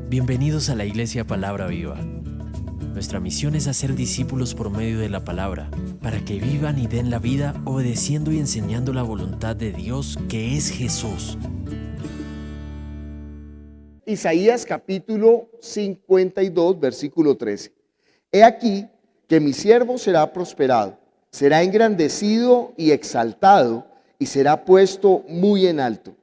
Bienvenidos a la Iglesia Palabra Viva. Nuestra misión es hacer discípulos por medio de la palabra, para que vivan y den la vida obedeciendo y enseñando la voluntad de Dios, que es Jesús. Isaías capítulo 52, versículo 13. He aquí que mi siervo será prosperado, será engrandecido y exaltado, y será puesto muy en alto.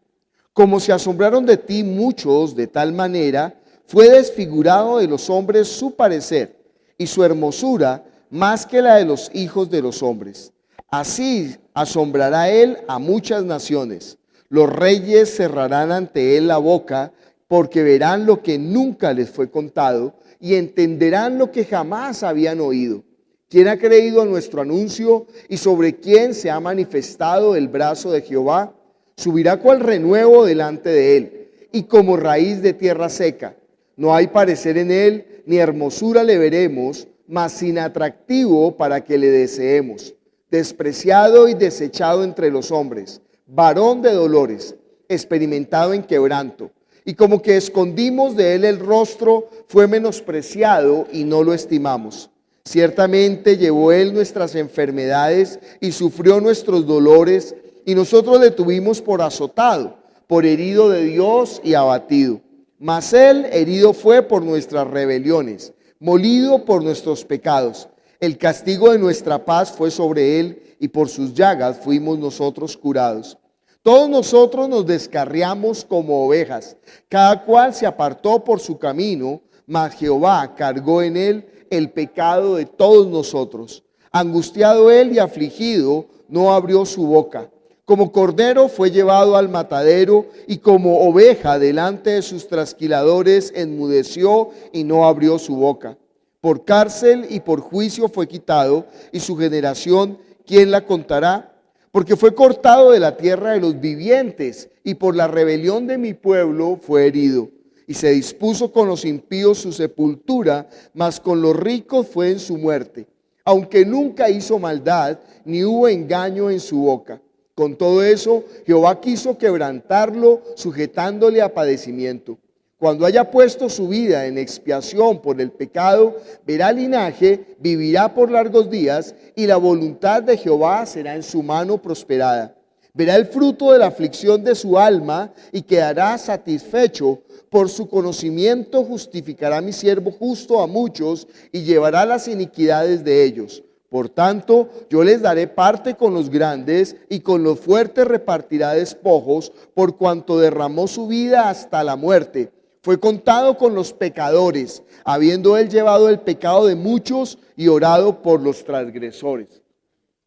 Como se asombraron de ti muchos, de tal manera fue desfigurado de los hombres su parecer, y su hermosura más que la de los hijos de los hombres. Así asombrará él a muchas naciones. Los reyes cerrarán ante él la boca, porque verán lo que nunca les fue contado, y entenderán lo que jamás habían oído. ¿Quién ha creído a nuestro anuncio, y sobre quién se ha manifestado el brazo de Jehová? Subirá cual renuevo delante de él, y como raíz de tierra seca. No hay parecer en él, ni hermosura le veremos, mas sin atractivo para que le deseemos. Despreciado y desechado entre los hombres, varón de dolores, experimentado en quebranto. Y como que escondimos de él el rostro, fue menospreciado y no lo estimamos. Ciertamente llevó él nuestras enfermedades y sufrió nuestros dolores, y nosotros le tuvimos por azotado, por herido de Dios y abatido. Mas él herido fue por nuestras rebeliones, molido por nuestros pecados. El castigo de nuestra paz fue sobre él, y por sus llagas fuimos nosotros curados. Todos nosotros nos descarriamos como ovejas, cada cual se apartó por su camino, mas Jehová cargó en él el pecado de todos nosotros. Angustiado él y afligido, no abrió su boca. Como cordero fue llevado al matadero, y como oveja delante de sus trasquiladores enmudeció y no abrió su boca. Por cárcel y por juicio fue quitado, y su generación, ¿quién la contará? Porque fue cortado de la tierra de los vivientes, y por la rebelión de mi pueblo fue herido. Y se dispuso con los impíos su sepultura, mas con los ricos fue en su muerte. Aunque nunca hizo maldad, ni hubo engaño en su boca. Con todo eso, Jehová quiso quebrantarlo, sujetándole a padecimiento. Cuando haya puesto su vida en expiación por el pecado, verá linaje, vivirá por largos días, y la voluntad de Jehová será en su mano prosperada. Verá el fruto de la aflicción de su alma, y quedará satisfecho. Por su conocimiento justificará mi siervo justo a muchos, y llevará las iniquidades de ellos. Por tanto, yo les daré parte con los grandes, y con los fuertes repartirá despojos, por cuanto derramó su vida hasta la muerte. Fue contado con los pecadores, habiendo él llevado el pecado de muchos y orado por los transgresores.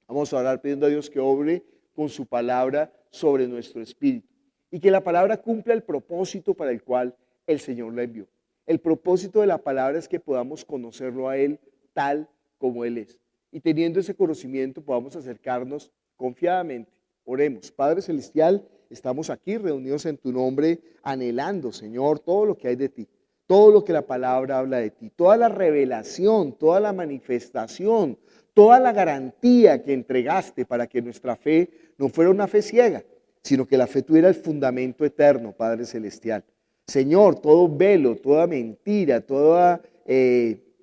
Vamos a orar pidiendo a Dios que obre con su palabra sobre nuestro espíritu, y que la palabra cumpla el propósito para el cual el Señor la envió. El propósito de la palabra es que podamos conocerlo a Él tal como Él es. Y teniendo ese conocimiento podamos acercarnos confiadamente. Oremos. Padre Celestial, estamos aquí reunidos en tu nombre, anhelando, Señor, todo lo que hay de ti, todo lo que la palabra habla de ti, toda la revelación, toda la manifestación, toda la garantía que entregaste para que nuestra fe no fuera una fe ciega, sino que la fe tuviera el fundamento eterno, Padre Celestial. Señor, todo velo, toda mentira, toda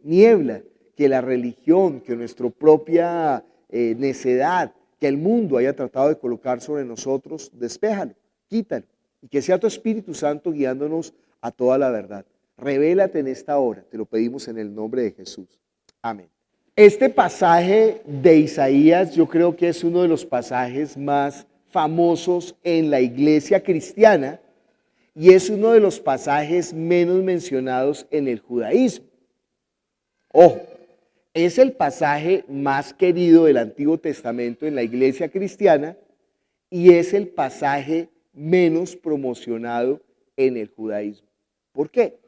niebla, que la religión, que nuestra propia necedad, que el mundo haya tratado de colocar sobre nosotros, despéjalo, quítalo, y que sea tu Espíritu Santo guiándonos a toda la verdad. Revélate en esta hora, te lo pedimos en el nombre de Jesús. Amén. Este pasaje de Isaías yo creo que es uno de los pasajes más famosos en la iglesia cristiana, y es uno de los pasajes menos mencionados en el judaísmo. Ojo, es el pasaje más querido del Antiguo Testamento en la iglesia cristiana, y es el pasaje menos promocionado en el judaísmo. ¿Por qué?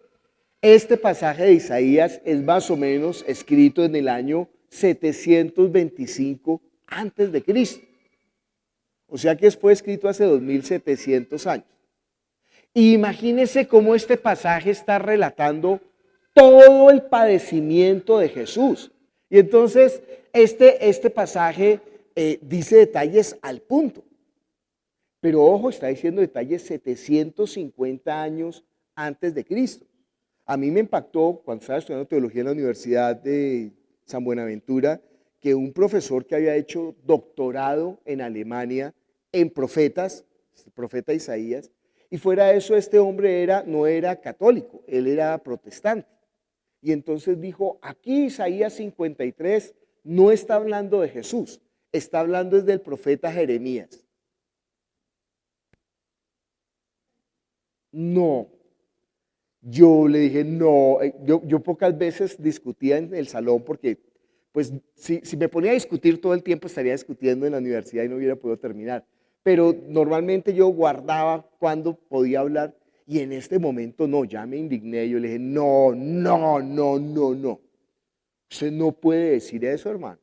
Este pasaje de Isaías es más o menos escrito en el año 725 antes de Cristo. O sea que fue escrito hace 2700 años. Y imagínense cómo este pasaje está relatando todo el padecimiento de Jesús. Y entonces este pasaje dice detalles al punto. Pero ojo, está diciendo detalles 750 años antes de Cristo. A mí me impactó cuando estaba estudiando teología en la Universidad de San Buenaventura, que un profesor que había hecho doctorado en Alemania en profetas, el profeta Isaías, y fuera de eso este hombre no era católico, él era protestante. Y entonces dijo, aquí Isaías 53 no está hablando de Jesús, está hablando desde el profeta Jeremías. No, yo le dije, no, yo pocas veces discutía en el salón porque, pues, si me ponía a discutir todo el tiempo estaría discutiendo en la universidad y no hubiera podido terminar. Pero normalmente yo guardaba cuando podía hablar y en este momento no, ya me indigné. Yo le dije, no, no, no, no, no. Usted no puede decir eso, hermano.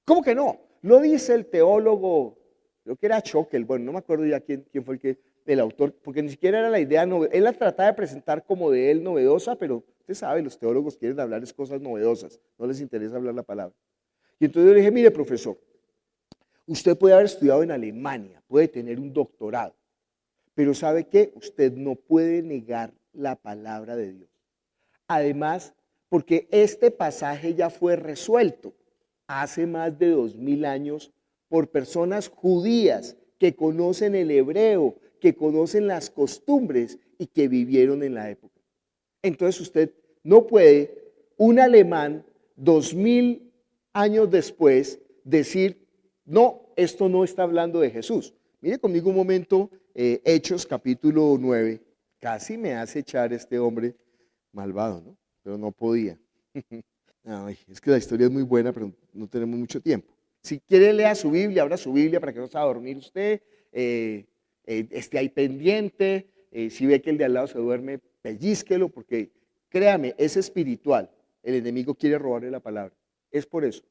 ¿Cómo que no? Lo dice el teólogo, creo que era Schockel, bueno, no me acuerdo ya quién fue el autor, porque ni siquiera era la idea, él la trataba de presentar como de él novedosa, pero usted sabe, los teólogos quieren hablarles cosas novedosas, no les interesa hablar la palabra. Y entonces yo le dije, mire, profesor, usted puede haber estudiado en Alemania, puede tener un doctorado, pero ¿sabe qué? Usted no puede negar la palabra de Dios. Además, porque este pasaje ya fue resuelto hace más de 2000 años por personas judías que conocen el hebreo, que conocen las costumbres y que vivieron en la época. Entonces usted no puede, un alemán, 2000 años después, decir, no, esto no está hablando de Jesús. Mire conmigo un momento, Hechos capítulo 9. Casi me hace echar este hombre malvado, ¿no? Pero no podía. Ay, es que la historia es muy buena, pero no tenemos mucho tiempo. Si quiere, lea su Biblia, abra su Biblia para que no se vaya a dormir usted, esté ahí pendiente, si ve que el de al lado se duerme, pellízquelo, porque créame, es espiritual. El enemigo quiere robarle la palabra. Es por eso.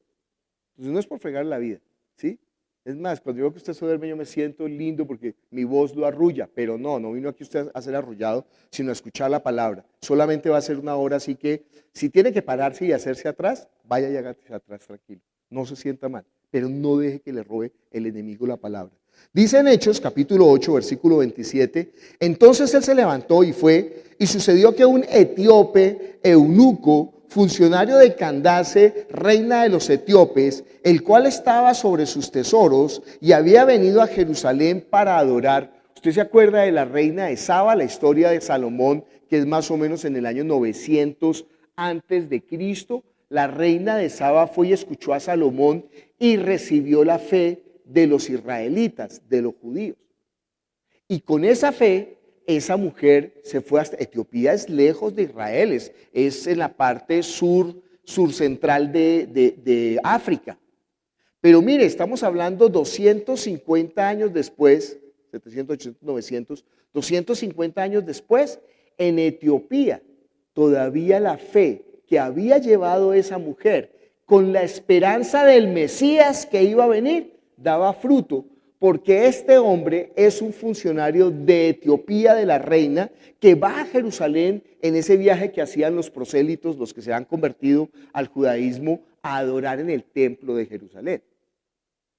Entonces no es por fregar la vida, ¿sí? Es más, cuando yo veo que usted se duerme, yo me siento lindo porque mi voz lo arrulla, pero no vino aquí usted a ser arrullado, sino a escuchar la palabra. Solamente va a ser una hora, así que si tiene que pararse y hacerse atrás, vaya y hágase atrás tranquilo. No se sienta mal, pero no deje que le robe el enemigo la palabra. Dice en Hechos, capítulo 8, versículo 27, entonces él se levantó y fue, y sucedió que un etíope eunuco, funcionario de Candace, reina de los etíopes, el cual estaba sobre sus tesoros y había venido a Jerusalén para adorar. ¿Usted se acuerda de la reina de Saba, la historia de Salomón, que es más o menos en el año 900 antes de Cristo? La reina de Saba fue y escuchó a Salomón y recibió la fe de los israelitas, de los judíos. Y con esa fe, esa mujer se fue hasta Etiopía, es lejos de Israel, es en la parte sur-central de África. Pero mire, estamos hablando 250 años después, 700, 800, 900, 250 años después, en Etiopía, todavía la fe que había llevado esa mujer con la esperanza del Mesías que iba a venir, daba fruto, porque este hombre es un funcionario de Etiopía, de la reina, que va a Jerusalén en ese viaje que hacían los prosélitos, los que se han convertido al judaísmo, a adorar en el templo de Jerusalén.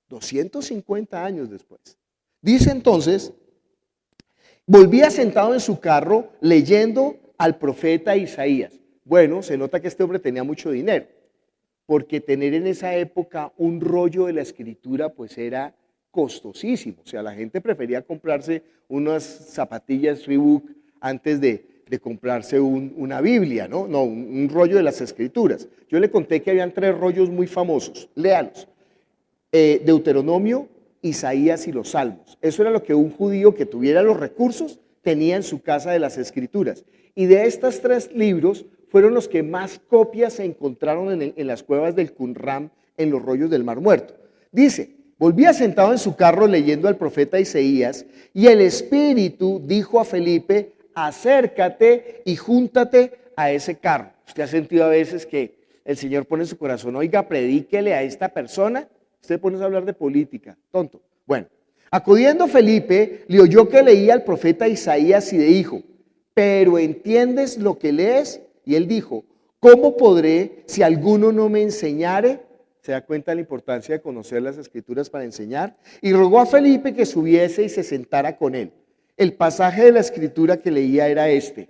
250 años después. Dice entonces, volvía sentado en su carro leyendo al profeta Isaías. Bueno, se nota que este hombre tenía mucho dinero, porque tener en esa época un rollo de la escritura pues era costosísimo. O sea, la gente prefería comprarse unas zapatillas Reebok antes de comprarse una Biblia, ¿no? No, un rollo de las escrituras. Yo le conté que habían 3 rollos muy famosos, léalos. Deuteronomio, Isaías y los Salmos. Eso era lo que un judío que tuviera los recursos tenía en su casa de las escrituras. Y de estos 3 libros fueron los que más copias se encontraron en las cuevas del Qumran, en los rollos del Mar Muerto. Dice, volvía sentado en su carro leyendo al profeta Isaías, y el Espíritu dijo a Felipe, acércate y júntate a ese carro. Usted ha sentido a veces que el Señor pone en su corazón, oiga, predíquele a esta persona. Usted pone a hablar de política, tonto. Bueno, acudiendo Felipe, le oyó que leía al profeta Isaías y le dijo, ¿pero entiendes lo que lees? Y él dijo, ¿cómo podré si alguno no me enseñare? ¿Se da cuenta de la importancia de conocer las escrituras para enseñar? Y rogó a Felipe que subiese y se sentara con él. El pasaje de la escritura que leía era este.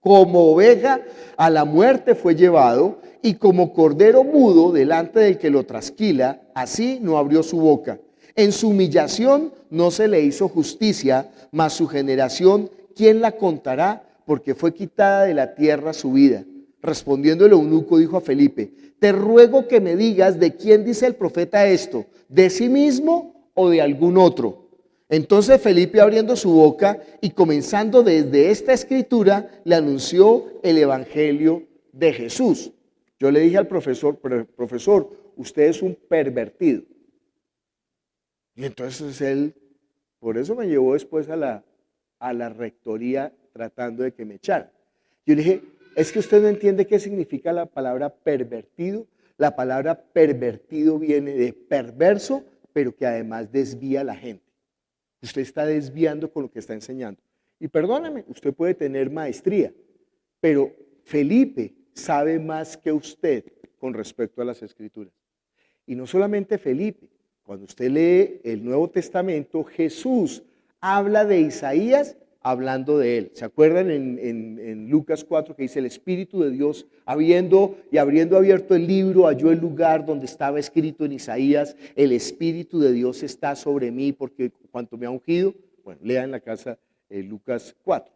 Como oveja a la muerte fue llevado, y como cordero mudo delante del que lo trasquila, así no abrió su boca. En su humillación no se le hizo justicia, mas su generación, ¿quién la contará? Porque fue quitada de la tierra su vida. Respondiendo el eunuco dijo a Felipe: te ruego que me digas de quién dice el profeta esto, de sí mismo o de algún otro. Entonces Felipe, abriendo su boca y comenzando desde esta escritura, le anunció el evangelio de Jesús. Yo le dije al profesor: profesor, usted es un pervertido. Y entonces él, por eso me llevó después a la rectoría tratando de que me echaran. Yo le dije: es que usted no entiende qué significa la palabra pervertido. La palabra pervertido viene de perverso, pero que además desvía a la gente. Usted está desviando con lo que está enseñando. Y perdóname, usted puede tener maestría, pero Felipe sabe más que usted con respecto a las Escrituras. Y no solamente Felipe, cuando usted lee el Nuevo Testamento, Jesús habla de Isaías hablando de él. ¿Se acuerdan en Lucas 4 que dice: el Espíritu de Dios, habiendo abierto el libro, halló el lugar donde estaba escrito en Isaías: el Espíritu de Dios está sobre mí porque cuanto me ha ungido? Bueno, lea en la casa Lucas 4.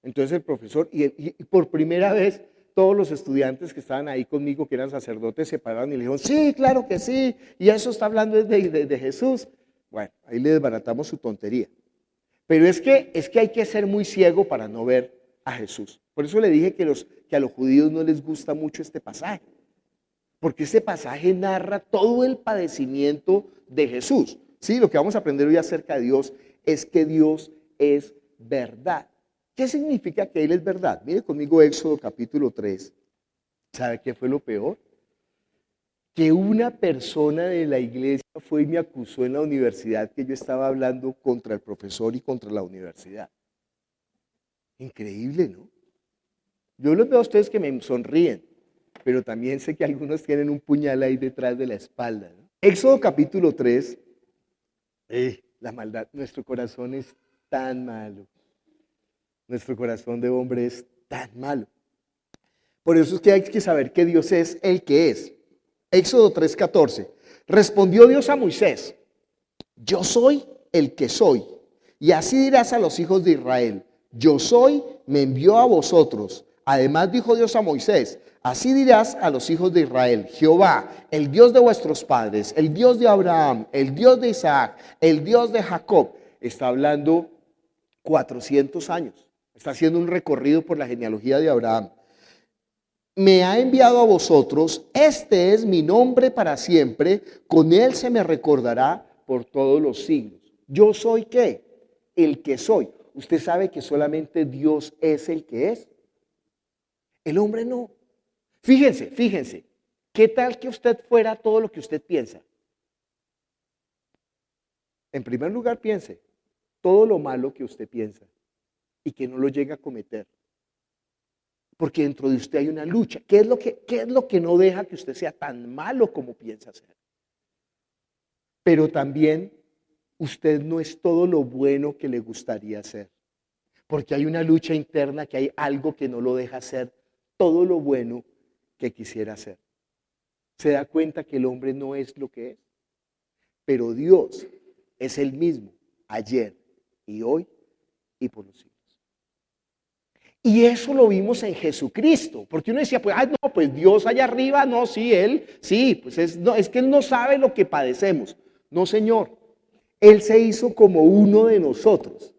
Entonces el profesor, y por primera vez, todos los estudiantes que estaban ahí conmigo, que eran sacerdotes, se pararon y le dijeron: sí, claro que sí, y eso está hablando de Jesús. Bueno, ahí le desbaratamos su tontería. Pero es que hay que ser muy ciego para no ver a Jesús. Por eso le dije que a los judíos no les gusta mucho este pasaje, porque este pasaje narra todo el padecimiento de Jesús. Sí, lo que vamos a aprender hoy acerca de Dios es que Dios es verdad. ¿Qué significa que Él es verdad? Mire conmigo Éxodo capítulo 3. ¿Sabe qué fue lo peor? Que una persona de la iglesia fue y me acusó en la universidad que yo estaba hablando contra el profesor y contra la universidad. Increíble, ¿no? Yo los veo a ustedes que me sonríen, pero también sé que algunos tienen un puñal ahí detrás de la espalda, ¿no? Éxodo capítulo 3, la maldad, nuestro corazón es tan malo. Nuestro corazón de hombre es tan malo. Por eso es que hay que saber que Dios es el que es. Éxodo 3:14. Respondió Dios a Moisés: yo soy el que soy. Y así dirás a los hijos de Israel: yo soy, me envió a vosotros. Además dijo Dios a Moisés: así dirás a los hijos de Israel: Jehová, el Dios de vuestros padres, el Dios de Abraham, el Dios de Isaac, el Dios de Jacob. Está hablando 400 años. Está haciendo un recorrido por la genealogía de Abraham. Me ha enviado a vosotros, este es mi nombre para siempre, con él se me recordará por todos los siglos. ¿Yo soy qué? El que soy. ¿Usted sabe que solamente Dios es el que es? El hombre no. Fíjense, ¿qué tal que usted fuera todo lo que usted piensa? En primer lugar, piense todo lo malo que usted piensa y que no lo llegue a cometer. Porque dentro de usted hay una lucha. ¿Qué es lo que no deja que usted sea tan malo como piensa ser? Pero también usted no es todo lo bueno que le gustaría ser. Porque hay una lucha interna, que hay algo que no lo deja ser todo lo bueno que quisiera ser. Se da cuenta que el hombre no es lo que es. Pero Dios es el mismo ayer y hoy y por los siglos. Y eso lo vimos en Jesucristo, porque uno decía, pues, no, pues Dios allá arriba, no, sí, Él, sí, pues es que Él no sabe lo que padecemos. No, Señor, Él se hizo como uno de nosotros.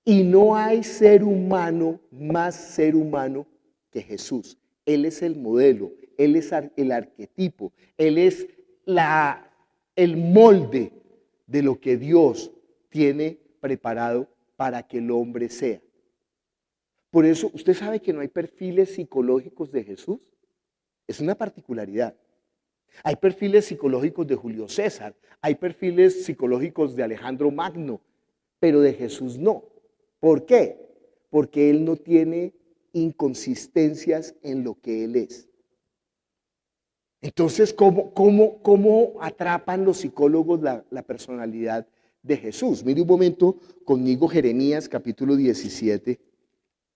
Y no hay ser humano más ser humano que Jesús. Él es el modelo, Él es el arquetipo, Él es el molde de lo que Dios tiene preparado para que el hombre sea. Por eso, ¿usted sabe que no hay perfiles psicológicos de Jesús? Es una particularidad. Hay perfiles psicológicos de Julio César, hay perfiles psicológicos de Alejandro Magno, pero de Jesús no. ¿Por qué? Porque Él no tiene inconsistencias en lo que Él es. Entonces, ¿cómo atrapan los psicólogos la personalidad de Jesús? Mire un momento conmigo Jeremías capítulo 17.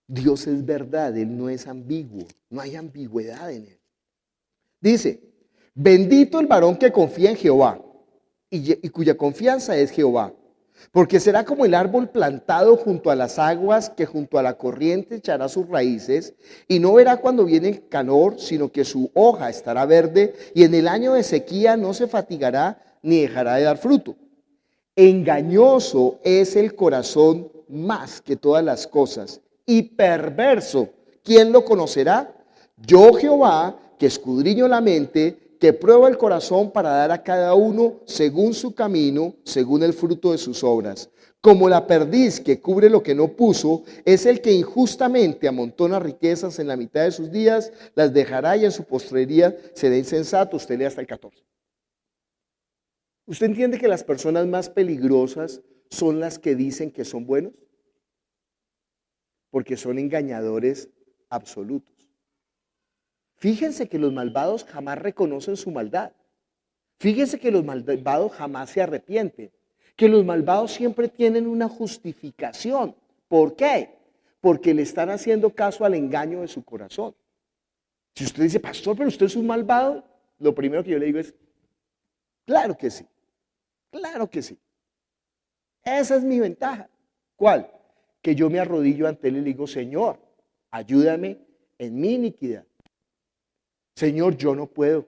Dios es verdad, Él no es ambiguo, no hay ambigüedad en Él. Dice, bendito el varón que confía en Jehová y cuya confianza es Jehová, porque será como el árbol plantado junto a las aguas, que junto a la corriente echará sus raíces, y no verá cuando viene el calor, sino que su hoja estará verde, y en el año de sequía no se fatigará ni dejará de dar fruto. Engañoso es el corazón más que todas las cosas, y perverso, ¿quién lo conocerá? Yo, Jehová, que escudriño la mente, que prueba el corazón para dar a cada uno según su camino, según el fruto de sus obras. Como la perdiz que cubre lo que no puso, es el que injustamente amontona riquezas en la mitad de sus días, las dejará y en su postrería será insensato. Usted lee hasta el 14. ¿Usted entiende que las personas más peligrosas son las que dicen que son buenos? Porque son engañadores absolutos. Fíjense que los malvados jamás reconocen su maldad. Fíjense que los malvados jamás se arrepienten. Que los malvados siempre tienen una justificación. ¿Por qué? Porque le están haciendo caso al engaño de su corazón. Si usted dice, pastor, pero usted es un malvado, lo primero que yo le digo es, claro que sí, claro que sí. Esa es mi ventaja. ¿Cuál? Que yo me arrodillo ante Él y le digo, Señor, ayúdame en mi iniquidad. Señor, yo no puedo.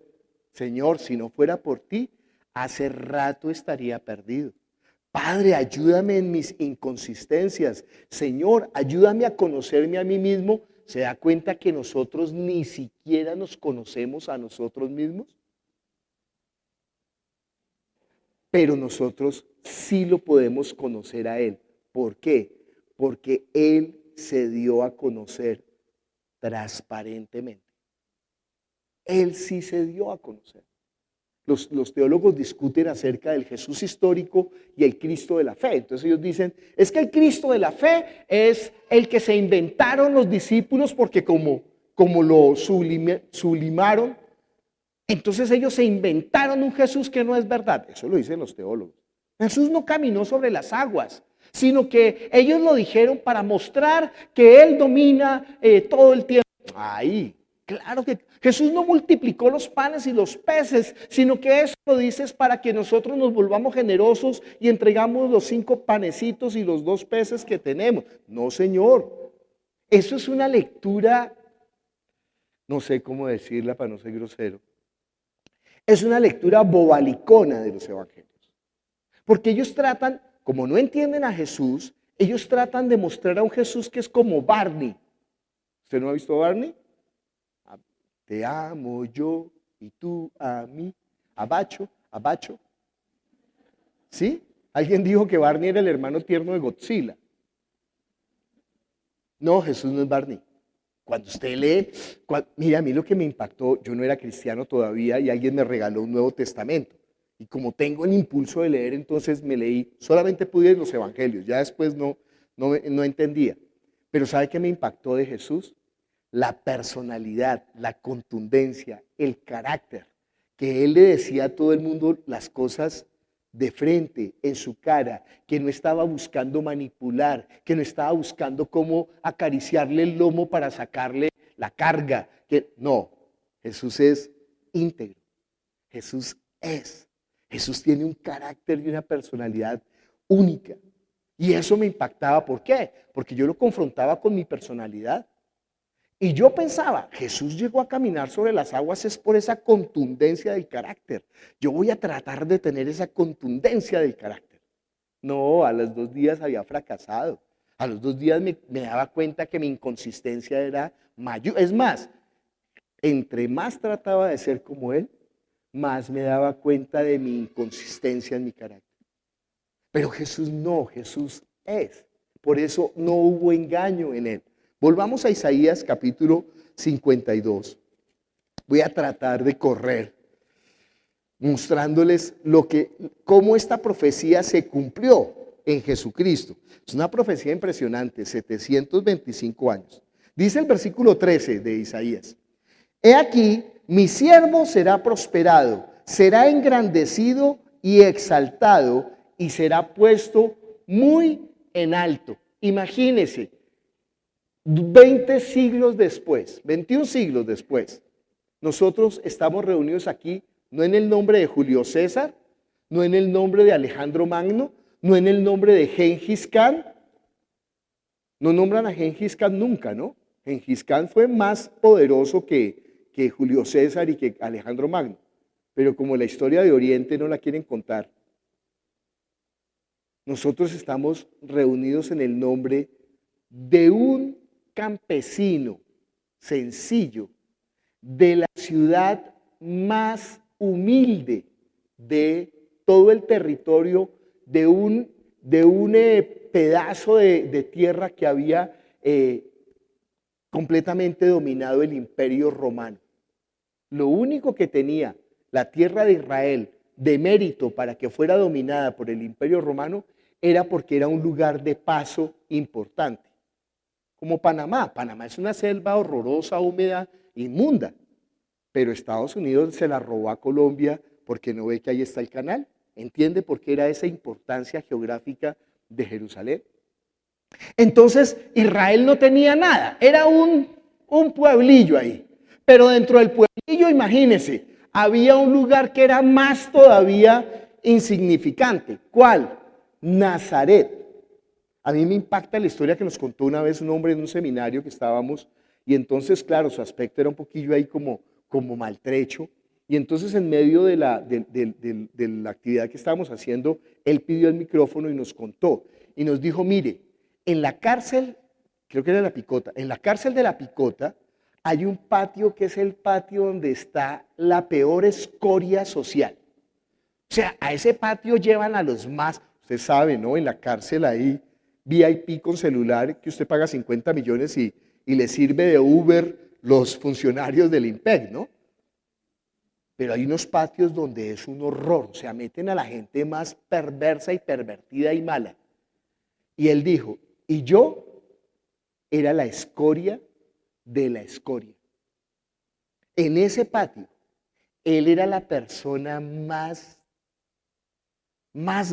Señor, si no fuera por ti, hace rato estaría perdido. Padre, ayúdame en mis inconsistencias. Señor, ayúdame a conocerme a mí mismo. ¿Se da cuenta que nosotros ni siquiera nos conocemos a nosotros mismos? Pero nosotros sí lo podemos conocer a Él. ¿Por qué? Porque Él se dio a conocer transparentemente. Él sí se dio a conocer. Los teólogos discuten acerca del Jesús histórico y el Cristo de la fe. Entonces ellos dicen, es que el Cristo de la fe es el que se inventaron los discípulos porque como lo sublimaron, entonces ellos se inventaron un Jesús que no es verdad. Eso lo dicen los teólogos. Jesús no caminó sobre las aguas, sino que ellos lo dijeron para mostrar que Él domina todo el tiempo. Ahí. Claro que Jesús no multiplicó los panes y los peces, sino que eso lo dices para que nosotros nos volvamos generosos y entregamos los 5 panecitos y los 2 peces que tenemos. No, Señor. Eso es una lectura, no sé cómo decirla para no ser grosero. Es una lectura bobalicona de los evangelios. Porque ellos tratan, como no entienden a Jesús, ellos tratan de mostrar a un Jesús que es como Barney. ¿Usted no ha visto a Barney? Te amo yo y tú a mí. Abacho, abacho. ¿Sí? Alguien dijo que Barney era el hermano tierno de Godzilla. No, Jesús no es Barney. Cuando usted lee, mira, a mí lo que me impactó, yo no era cristiano todavía y alguien me regaló un Nuevo Testamento. Y como tengo el impulso de leer, entonces me leí, solamente pude leer los evangelios, ya después no entendía. Pero ¿sabe qué me impactó de Jesús? La personalidad, la contundencia, el carácter, que Él le decía a todo el mundo las cosas de frente, en su cara, que no estaba buscando manipular, que no estaba buscando cómo acariciarle el lomo para sacarle la carga. No, Jesús es íntegro, Jesús tiene un carácter y una personalidad única. Y eso me impactaba, ¿por qué? Porque yo lo confrontaba con mi personalidad. Y yo pensaba, Jesús llegó a caminar sobre las aguas es por esa contundencia del carácter. Yo voy a tratar de tener esa contundencia del carácter. No, a los 2 días había fracasado. A los 2 días me daba cuenta que mi inconsistencia era mayor. Es más, entre más trataba de ser como Él, más me daba cuenta de mi inconsistencia en mi carácter. Pero Jesús no, Jesús es. Por eso no hubo engaño en Él. Volvamos a Isaías capítulo 52. Voy a tratar de correr, mostrándoles cómo esta profecía se cumplió en Jesucristo. Es una profecía impresionante, 725 años. Dice el versículo 13 de Isaías: He aquí, mi siervo será prosperado, será engrandecido y exaltado, y será puesto muy en alto. Imagínese. 20 siglos después, 21 siglos después, nosotros estamos reunidos aquí, no en el nombre de Julio César, no en el nombre de Alejandro Magno, no en el nombre de Gengis Khan. No nombran a Gengis Khan nunca, ¿no? Gengis Khan fue más poderoso que Julio César y que Alejandro Magno. Pero como la historia de Oriente no la quieren contar, nosotros estamos reunidos en el nombre de un campesino sencillo de la ciudad más humilde de todo el territorio, de un pedazo de tierra que había completamente dominado el Imperio Romano. Lo único que tenía la tierra de Israel de mérito para que fuera dominada por el Imperio Romano era porque era un lugar de paso importante. Como Panamá. Panamá es una selva horrorosa, húmeda, inmunda. Pero Estados Unidos se la robó a Colombia porque no ve que ahí está el canal. ¿Entiende por qué era esa importancia geográfica de Jerusalén? Entonces Israel no tenía nada, era un pueblillo ahí. Pero dentro del pueblillo, imagínense, había un lugar que era más todavía insignificante. ¿Cuál? Nazaret. A mí me impacta la historia que nos contó una vez un hombre en un seminario que estábamos, y entonces, claro, su aspecto era un poquillo ahí como maltrecho, y entonces en medio de la actividad que estábamos haciendo, él pidió el micrófono y nos contó, y nos dijo, mire, en la cárcel, creo que era La Picota, en la cárcel de La Picota hay un patio que es el patio donde está la peor escoria social. O sea, a ese patio llevan a los más, usted sabe, ¿no? En la cárcel ahí, VIP con celular, que usted paga 50 millones y le sirve de Uber los funcionarios del IMPEC, ¿no? Pero hay unos patios donde es un horror, o sea, meten a la gente más perversa y pervertida y mala. Y él dijo, y yo era la escoria de la escoria. En ese patio, él era la persona más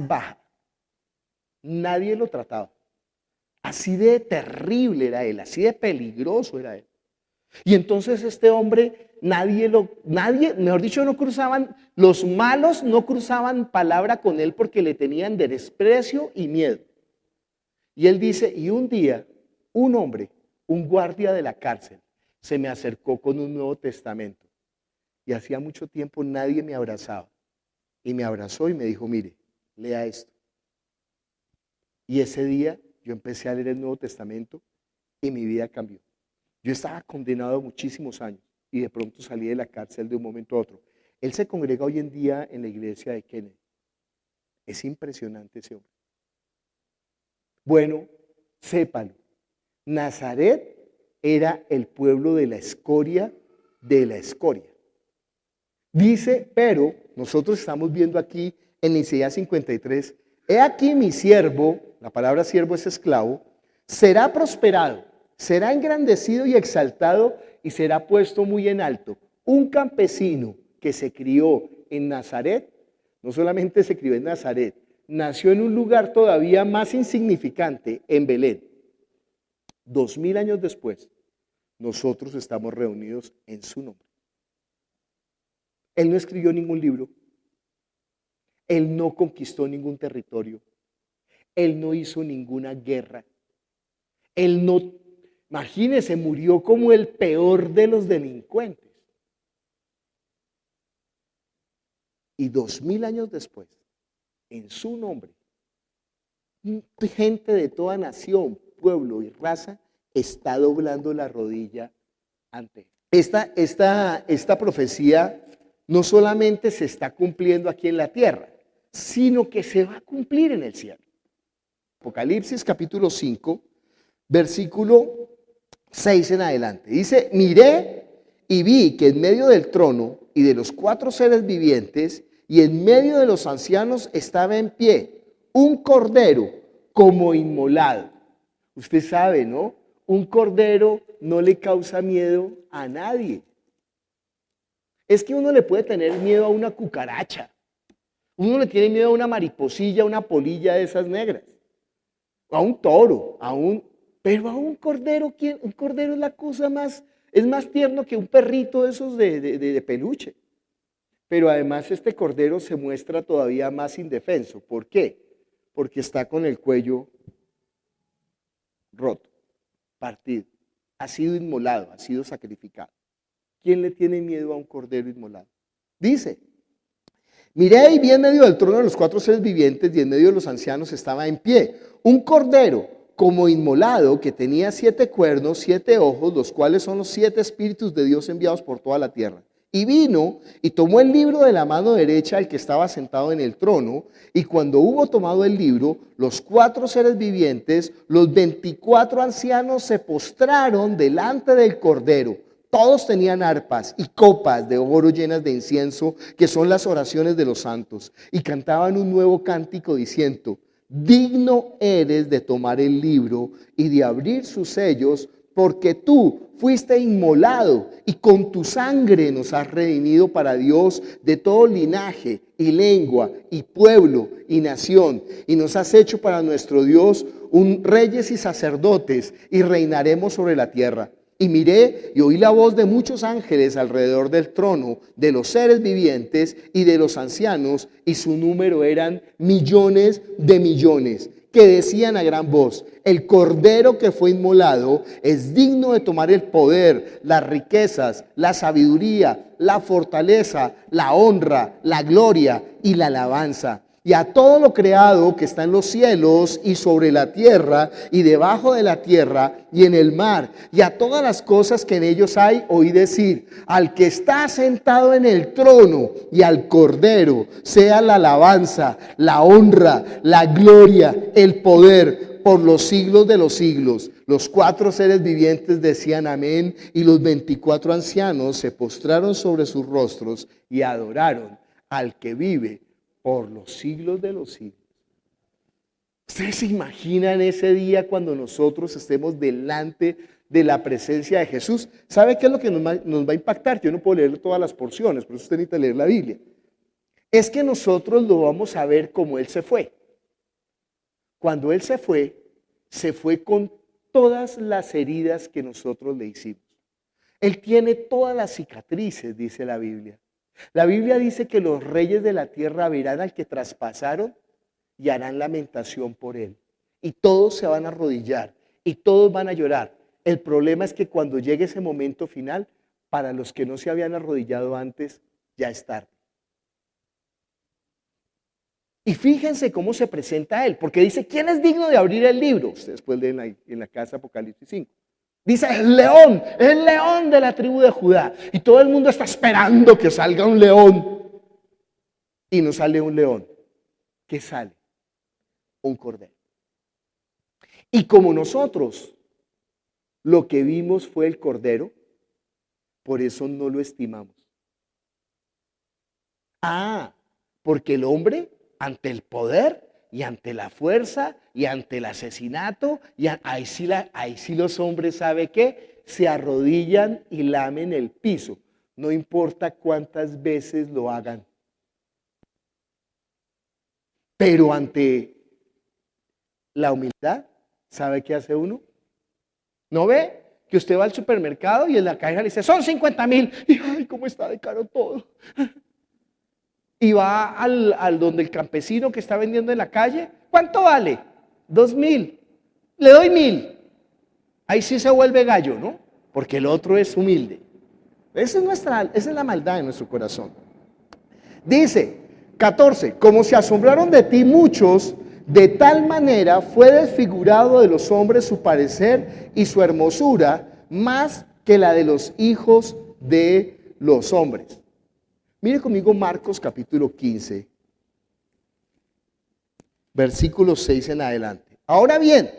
baja. Nadie lo trataba. Así de terrible era él, así de peligroso era él. Y entonces este hombre, mejor dicho, los malos no cruzaban palabra con él porque le tenían desprecio y miedo. Y él dice, y un día, un hombre, un guardia de la cárcel, se me acercó con un Nuevo Testamento. Y hacía mucho tiempo nadie me abrazaba. Y me abrazó y me dijo, mire, lea esto. Y ese día yo empecé a leer el Nuevo Testamento y mi vida cambió. Yo estaba condenado a muchísimos años y de pronto salí de la cárcel de un momento a otro. Él se congrega hoy en día en la iglesia de Kennedy. Es impresionante ese hombre. Bueno, sépalo. Nazaret era el pueblo de la escoria de la escoria. Dice, pero nosotros estamos viendo aquí en Isaías 53, he aquí mi siervo, la palabra siervo es esclavo, será prosperado, será engrandecido y exaltado y será puesto muy en alto. Un campesino que se crió en Nazaret, no solamente se crió en Nazaret, nació en un lugar todavía más insignificante, en Belén. 2000 años después, nosotros estamos reunidos en su nombre. Él no escribió ningún libro. Él no conquistó ningún territorio. Él no hizo ninguna guerra. Él no, imagínese, murió como el peor de los delincuentes. Y 2000 años después, en su nombre, gente de toda nación, pueblo y raza está doblando la rodilla ante él. Esta profecía no solamente se está cumpliendo aquí en la tierra, sino que se va a cumplir en el cielo. Apocalipsis capítulo 5, versículo 6 en adelante. Dice, miré y vi que en medio del trono y de los 4 seres vivientes y en medio de los ancianos estaba en pie un cordero como inmolado. Usted sabe, ¿no? Un cordero no le causa miedo a nadie. Es que uno le puede tener miedo a una cucaracha. Uno le tiene miedo a una mariposilla, a una polilla de esas negras. A un toro, Pero a un cordero, ¿quién? Un cordero es la cosa más, es más tierno que un perrito de esos de peluche. Pero además este cordero se muestra todavía más indefenso. ¿Por qué? Porque está con el cuello roto, partido. Ha sido inmolado, ha sido sacrificado. ¿Quién le tiene miedo a un cordero inmolado? Dice, miré y vi en medio del trono de los 4 seres vivientes y en medio de los ancianos estaba en pie un cordero como inmolado que tenía 7 cuernos, 7 ojos, los cuales son los 7 espíritus de Dios enviados por toda la tierra. Y vino y tomó el libro de la mano derecha al que estaba sentado en el trono, y cuando hubo tomado el libro, los 4 seres vivientes, los 24 ancianos se postraron delante del cordero. Todos tenían arpas y copas de oro llenas de incienso, que son las oraciones de los santos, y cantaban un nuevo cántico diciendo: digno eres de tomar el libro y de abrir sus sellos, porque tú fuiste inmolado y con tu sangre nos has redimido para Dios de todo linaje y lengua y pueblo y nación, y nos has hecho para nuestro Dios reyes y sacerdotes, y reinaremos sobre la tierra. Y miré y oí la voz de muchos ángeles alrededor del trono, de los seres vivientes y de los ancianos, y su número eran millones de millones, que decían a gran voz: el cordero que fue inmolado es digno de tomar el poder, las riquezas, la sabiduría, la fortaleza, la honra, la gloria y la alabanza. Y a todo lo creado que está en los cielos y sobre la tierra y debajo de la tierra y en el mar, y a todas las cosas que en ellos hay, oí decir: al que está sentado en el trono y al cordero sea la alabanza, la honra, la gloria, el poder por los siglos de los siglos. Los 4 seres vivientes decían amén, y los 24 ancianos se postraron sobre sus rostros y adoraron al que vive por los siglos de los siglos. ¿Ustedes se imaginan ese día cuando nosotros estemos delante de la presencia de Jesús? ¿Sabe qué es lo que nos va a impactar? Yo no puedo leer todas las porciones, por eso usted necesita leer la Biblia. Es que nosotros lo vamos a ver como Él se fue. Cuando Él se fue con todas las heridas que nosotros le hicimos. Él tiene todas las cicatrices, dice la Biblia. La Biblia dice que los reyes de la tierra verán al que traspasaron y harán lamentación por él. Y todos se van a arrodillar y todos van a llorar. El problema es que cuando llegue ese momento final, para los que no se habían arrodillado antes, ya es tarde. Y fíjense cómo se presenta a él, porque dice: ¿quién es digno de abrir el libro? Ustedes pueden leer en la casa Apocalipsis 5. Dice: el león de la tribu de Judá. Y todo el mundo está esperando que salga un león. Y no sale un león. ¿Qué sale? Un cordero. Y como nosotros lo que vimos fue el cordero, por eso no lo estimamos. Porque el hombre, ante el poder y ante la fuerza y ante el asesinato, y ahí sí los hombres, ¿sabe qué? Se arrodillan y lamen el piso, no importa cuántas veces lo hagan. Pero ante la humildad, ¿sabe qué hace uno? ¿No ve? Que usted va al supermercado y en la caja le dice: son 50,000. Y ¡ay, cómo está de caro todo! Y va al donde el campesino que está vendiendo en la calle: ¿cuánto vale? 2,000. Le doy 1,000. Ahí sí se vuelve gallo, ¿no? Porque el otro es humilde. Esa es la maldad de nuestro corazón. Dice 14: como se asombraron de ti muchos, de tal manera fue desfigurado de los hombres su parecer y su hermosura, más que la de los hijos de los hombres. Mire conmigo Marcos capítulo 15, versículo 6 en adelante. Ahora bien,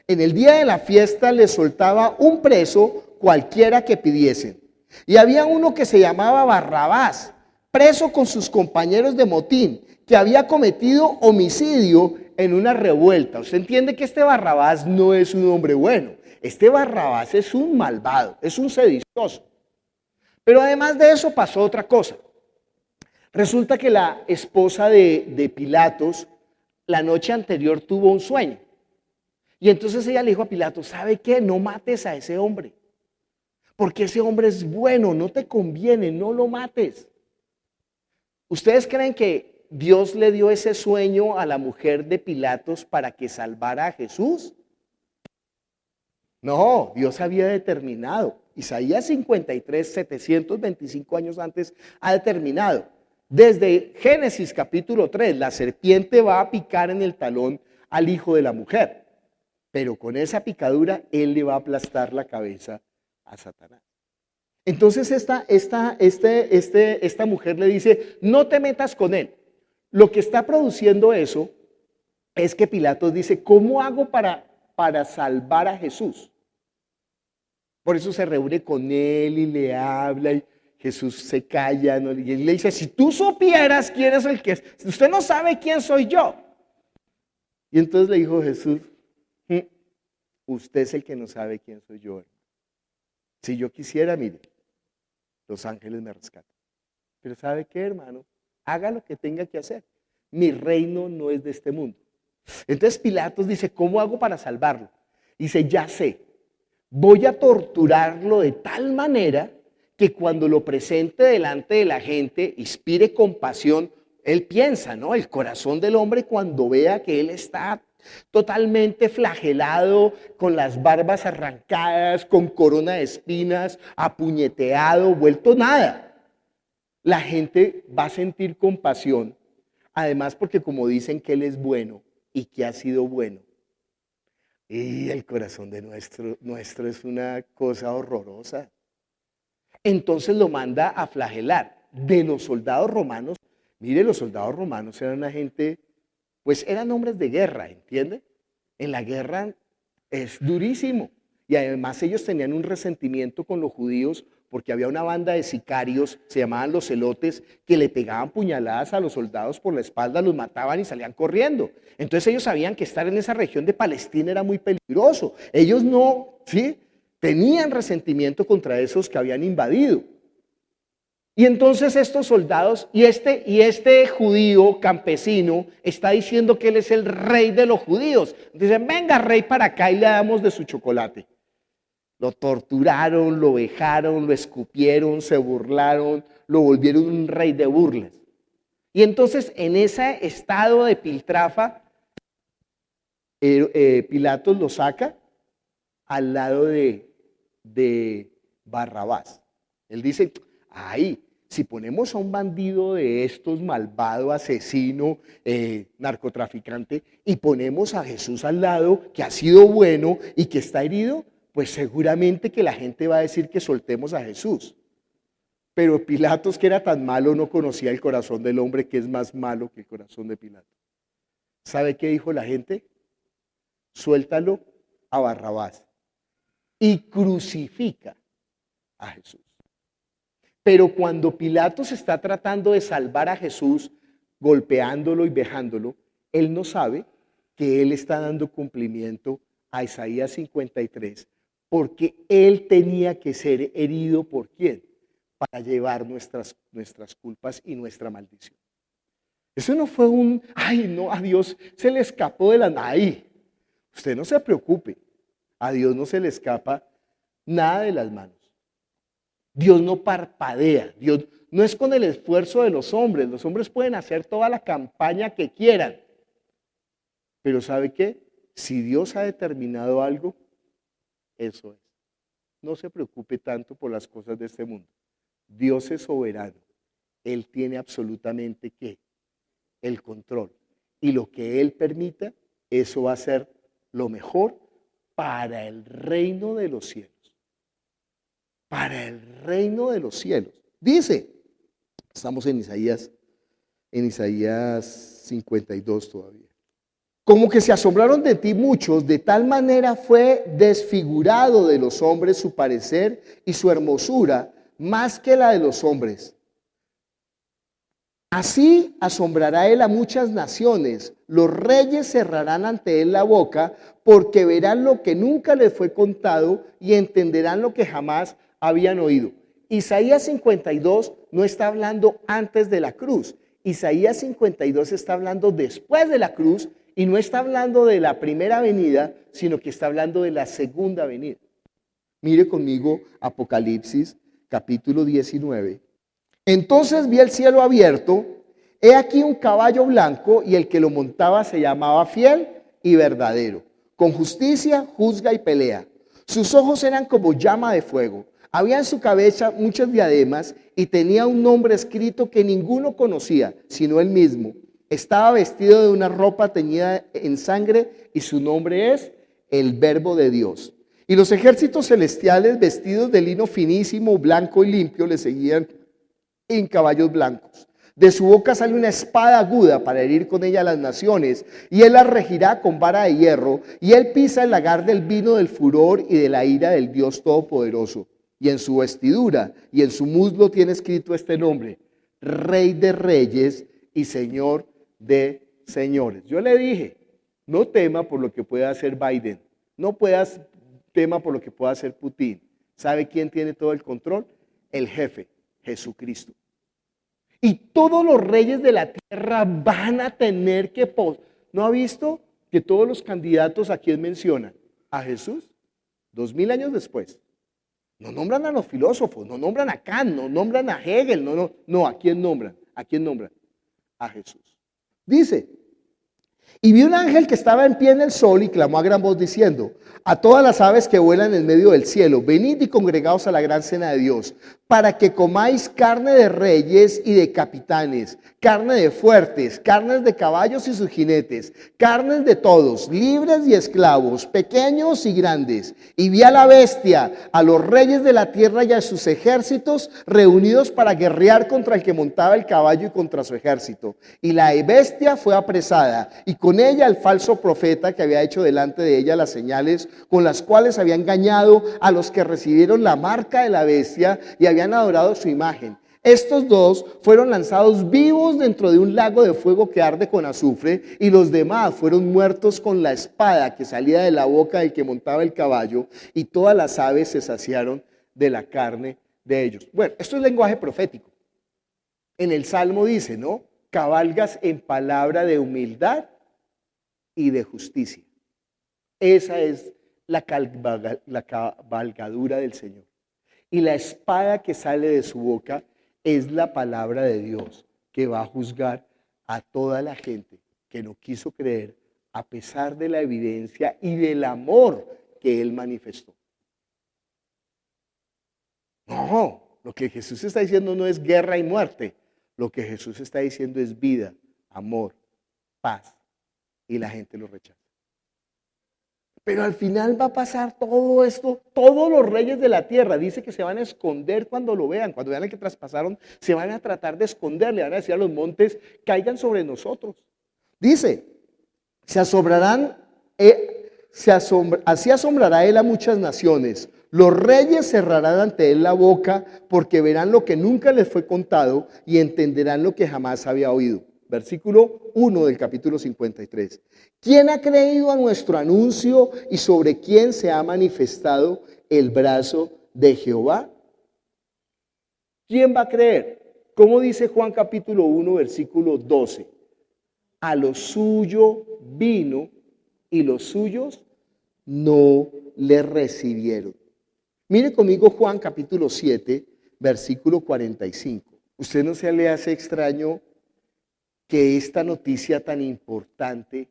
en el día de la fiesta les soltaba un preso cualquiera que pidiesen. Y había uno que se llamaba Barrabás, preso con sus compañeros de motín, que había cometido homicidio en una revuelta. Usted entiende que este Barrabás no es un hombre bueno. Este Barrabás es un malvado, es un sedicioso. Pero además de eso pasó otra cosa. Resulta que la esposa de Pilatos la noche anterior tuvo un sueño. Y entonces ella le dijo a Pilato, ¿sabe qué? No mates a ese hombre, porque ese hombre es bueno, no te conviene, no lo mates. ¿Ustedes creen que Dios le dio ese sueño a la mujer de Pilatos para que salvara a Jesús? No, Dios había determinado. Isaías 53, 725 años antes, ha determinado. Desde Génesis capítulo 3, la serpiente va a picar en el talón al hijo de la mujer, pero con esa picadura él le va a aplastar la cabeza a Satanás. Entonces esta mujer le dice, no te metas con él. Lo que está produciendo eso es que Pilatos dice, ¿cómo hago para salvar a Jesús? Por eso se reúne con él y le habla y Jesús se calla, ¿no? Y él le dice, si tú supieras quién es el que es, usted no sabe quién soy yo. Y entonces le dijo Jesús, usted es el que no sabe quién soy yo. Si yo quisiera, mire, los ángeles me rescatan. Pero ¿sabe qué, hermano? Haga lo que tenga que hacer. Mi reino no es de este mundo. Entonces Pilatos dice, ¿cómo hago para salvarlo? Dice, ya sé, voy a torturarlo de tal manera que cuando lo presente delante de la gente, inspire compasión. Él piensa, ¿no? El corazón del hombre cuando vea que él está totalmente flagelado, con las barbas arrancadas, con corona de espinas, apuñeteado, vuelto nada. La gente va a sentir compasión, además porque como dicen que él es bueno y que ha sido bueno, y el corazón de nuestro es una cosa horrorosa. Entonces lo manda a flagelar. De los soldados romanos, mire, los soldados romanos eran una gente, pues eran hombres de guerra, ¿entiende? En la guerra es durísimo. Y además ellos tenían un resentimiento con los judíos porque había una banda de sicarios, se llamaban los celotes, que le pegaban puñaladas a los soldados por la espalda, los mataban y salían corriendo. Entonces ellos sabían que estar en esa región de Palestina era muy peligroso. Ellos no, ¿sí? Tenían resentimiento contra esos que habían invadido. Y entonces estos soldados y este judío campesino está diciendo que él es el rey de los judíos. Dicen, venga rey para acá y le damos de su chocolate. Lo torturaron, lo vejaron, lo escupieron, se burlaron, lo volvieron un rey de burlas. Y entonces en ese estado de piltrafa, Pilatos lo saca al lado de Barrabás. Él dice, ay, si ponemos a un bandido de estos, malvado, asesino, narcotraficante, y ponemos a Jesús al lado, que ha sido bueno y que está herido, pues seguramente que la gente va a decir que soltemos a Jesús. Pero Pilatos, que era tan malo, no conocía el corazón del hombre, que es más malo que el corazón de Pilatos. ¿Sabe qué dijo la gente? Suéltalo a Barrabás y crucifica a Jesús. Pero cuando Pilatos está tratando de salvar a Jesús, golpeándolo y vejándolo, él no sabe que él está dando cumplimiento a Isaías 53, porque él tenía que ser herido ¿por quién? Para llevar nuestras culpas y nuestra maldición. Eso no fue ay no, a Dios se le escapó de ay, usted no se preocupe, a Dios no se le escapa nada de las manos. Dios no parpadea, Dios no es con el esfuerzo de los hombres pueden hacer toda la campaña que quieran, pero ¿sabe qué? Si Dios ha determinado algo, eso es. No se preocupe tanto por las cosas de este mundo. Dios es soberano. Él tiene absolutamente ¿qué? El control. Y lo que Él permita, eso va a ser lo mejor para el reino de los cielos. Para el reino de los cielos. Dice, estamos en Isaías 52 todavía. Como que se asombraron de ti muchos, de tal manera fue desfigurado de los hombres su parecer y su hermosura, más que la de los hombres. Así asombrará él a muchas naciones, los reyes cerrarán ante él la boca, porque verán lo que nunca les fue contado y entenderán lo que jamás habían oído. Isaías 52 no está hablando antes de la cruz, Isaías 52 está hablando después de la cruz. Y no está hablando de la primera venida, sino que está hablando de la segunda venida. Mire conmigo Apocalipsis capítulo 19. Entonces vi el cielo abierto, he aquí un caballo blanco y el que lo montaba se llamaba Fiel y Verdadero. Con justicia juzga y pelea. Sus ojos eran como llama de fuego. Había en su cabeza muchas diademas y tenía un nombre escrito que ninguno conocía, sino él mismo. Estaba vestido de una ropa teñida en sangre y su nombre es el Verbo de Dios. Y los ejércitos celestiales vestidos de lino finísimo, blanco y limpio le seguían en caballos blancos. De su boca sale una espada aguda para herir con ella a las naciones, y él las regirá con vara de hierro, y él pisa el lagar del vino del furor y de la ira del Dios Todopoderoso. Y en su vestidura y en su muslo tiene escrito este nombre: Rey de Reyes y Señor de Señores. Yo le dije, no tema por lo que pueda hacer Biden, no tema por lo que pueda hacer Putin. ¿Sabe quién tiene todo el control? El jefe, Jesucristo. Y todos los reyes de la tierra van a tener que... ¿No ha visto que todos los candidatos a quién mencionan? A Jesús, 2000 años después. No nombran a los filósofos, no nombran a Kant, no nombran a Hegel, no, ¿a quién nombran? ¿A quién nombran? A Jesús. Dice, y vi un ángel que estaba en pie en el sol y clamó a gran voz diciendo: a todas las aves que vuelan en medio del cielo, venid y congregaos a la gran cena de Dios, para que comáis carne de reyes y de capitanes, carne de fuertes, carnes de caballos y sus jinetes, carnes de todos, libres y esclavos, pequeños y grandes. Y vi a la bestia, a los reyes de la tierra y a sus ejércitos reunidos para guerrear contra el que montaba el caballo y contra su ejército. Y la bestia fue apresada, y con ella el falso profeta que había hecho delante de ella las señales con las cuales había engañado a los que recibieron la marca de la bestia y habían adorado su imagen. Estos dos fueron lanzados vivos dentro de un lago de fuego que arde con azufre, y los demás fueron muertos con la espada que salía de la boca del que montaba el caballo, y todas las aves se saciaron de la carne de ellos. Bueno, esto es lenguaje profético. En el Salmo dice, ¿no? Cabalgas en palabra de humildad y de justicia. Esa es la cabalgadura del Señor. Y la espada que sale de su boca es la palabra de Dios, que va a juzgar a toda la gente que no quiso creer a pesar de la evidencia y del amor que Él manifestó. No, lo que Jesús está diciendo no es guerra y muerte. Lo que Jesús está diciendo es vida, amor, paz. Y la gente lo rechaza. Pero al final va a pasar todo esto. Todos los reyes de la tierra dice que se van a esconder cuando lo vean. Cuando vean el que traspasaron, se van a tratar de esconder. Le van a decir a los montes, caigan sobre nosotros. Dice, así asombrará él a muchas naciones. Los reyes cerrarán ante él la boca, porque verán lo que nunca les fue contado y entenderán lo que jamás había oído. Versículo 1 del capítulo 53. ¿Quién ha creído a nuestro anuncio y sobre quién se ha manifestado el brazo de Jehová? ¿Quién va a creer? ¿Cómo dice Juan capítulo 1 versículo 12? A lo suyo vino y los suyos no le recibieron. Mire conmigo Juan capítulo 7 versículo 45. ¿Usted no se le hace extraño que esta noticia tan importante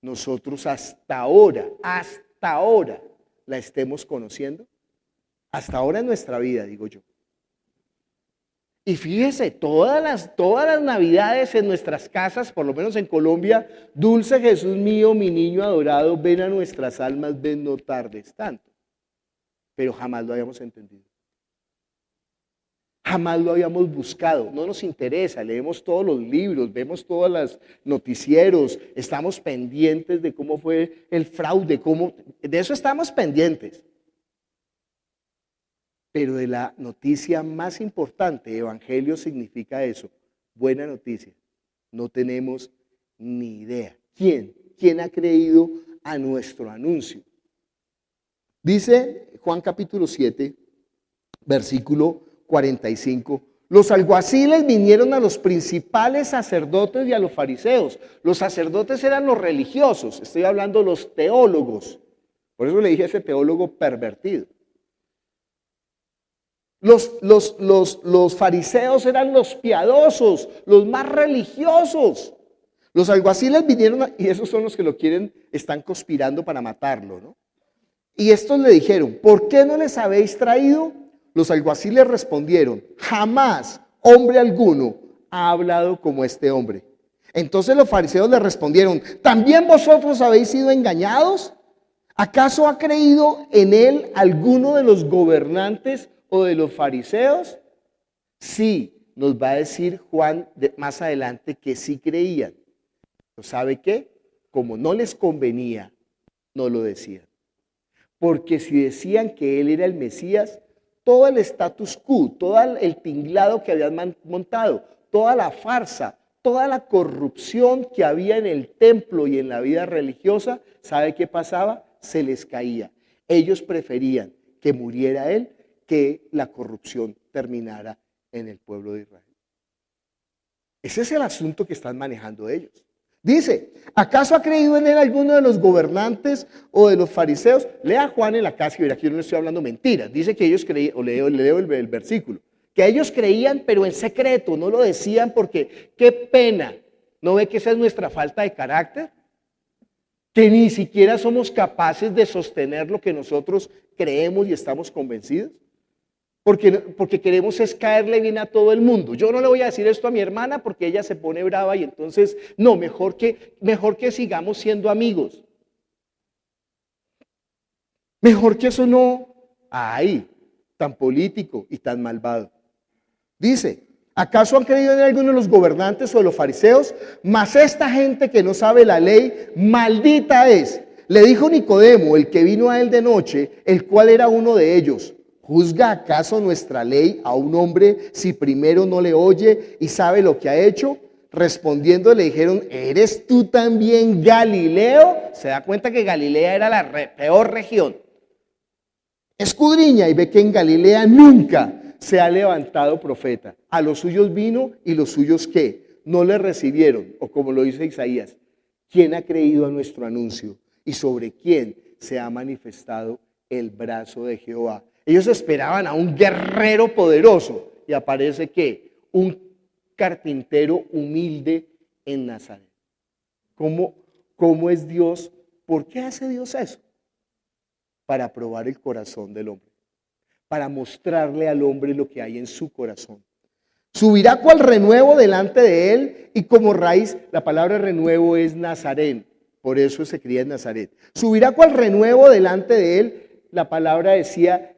nosotros hasta ahora la estemos conociendo? Hasta ahora en nuestra vida, digo yo. Y fíjese, todas las navidades en nuestras casas, por lo menos en Colombia, dulce Jesús mío, mi niño adorado, ven a nuestras almas, ven, no tardes tanto. Pero jamás lo habíamos entendido. Jamás lo habíamos buscado, no nos interesa, leemos todos los libros, vemos todos los noticieros, estamos pendientes de cómo fue el fraude, de eso estamos pendientes. Pero de la noticia más importante, evangelio significa eso, buena noticia, no tenemos ni idea. ¿Quién ha creído a nuestro anuncio? Dice Juan capítulo 7, versículo 45, Los alguaciles vinieron a los principales sacerdotes y a los fariseos. Los sacerdotes eran los religiosos, estoy hablando de los teólogos. Por eso le dije a ese teólogo pervertido. Los fariseos eran los piadosos, los más religiosos. Los alguaciles vinieron, y esos son los que lo quieren, están conspirando para matarlo, ¿no? Y estos le dijeron, ¿por qué no les habéis traído? Los alguaciles respondieron, jamás hombre alguno ha hablado como este hombre. Entonces los fariseos le respondieron, ¿también vosotros habéis sido engañados? ¿Acaso ha creído en él alguno de los gobernantes o de los fariseos? Sí, nos va a decir Juan más adelante que sí creían. ¿Pero sabe qué? Como no les convenía, no lo decían. Porque si decían que él era el Mesías, todo el status quo, todo el tinglado que habían montado, toda la farsa, toda la corrupción que había en el templo y en la vida religiosa, ¿sabe qué pasaba? Se les caía. Ellos preferían que muriera él que la corrupción terminara en el pueblo de Israel. Ese es el asunto que están manejando ellos. Dice, ¿acaso ha creído en él alguno de los gobernantes o de los fariseos? Lea Juan en la casa y verá que yo no le estoy hablando mentiras. Dice que ellos creían, o leo el versículo, que ellos creían pero en secreto, no lo decían porque qué pena. ¿No ve que esa es nuestra falta de carácter? Que ni siquiera somos capaces de sostener lo que nosotros creemos y estamos convencidos. Porque queremos es caerle bien a todo el mundo. Yo no le voy a decir esto a mi hermana porque ella se pone brava y entonces, no, mejor que sigamos siendo amigos. Mejor que eso no, ay, tan político y tan malvado. Dice, ¿acaso han creído en alguno de los gobernantes o de los fariseos? Mas esta gente que no sabe la ley, maldita es. Le dijo Nicodemo, el que vino a él de noche, el cual era uno de ellos. ¿Juzga acaso nuestra ley a un hombre si primero no le oye y sabe lo que ha hecho? Respondiendo le dijeron, ¿eres tú también Galileo? Se da cuenta que Galilea era la peor región. Escudriña y ve que en Galilea nunca se ha levantado profeta. A los suyos vino y los suyos ¿qué? No le recibieron. O como lo dice Isaías, ¿quién ha creído a nuestro anuncio? ¿Y sobre quién se ha manifestado el brazo de Jehová? Ellos esperaban a un guerrero poderoso y aparece ¿qué? Un carpintero humilde en Nazaret. ¿Cómo es Dios? ¿Por qué hace Dios eso? Para probar el corazón del hombre, para mostrarle al hombre lo que hay en su corazón. Subirá cual renuevo delante de él y como raíz, la palabra renuevo es Nazarén, por eso se cría en Nazaret. Subirá cual renuevo delante de él. La palabra decía,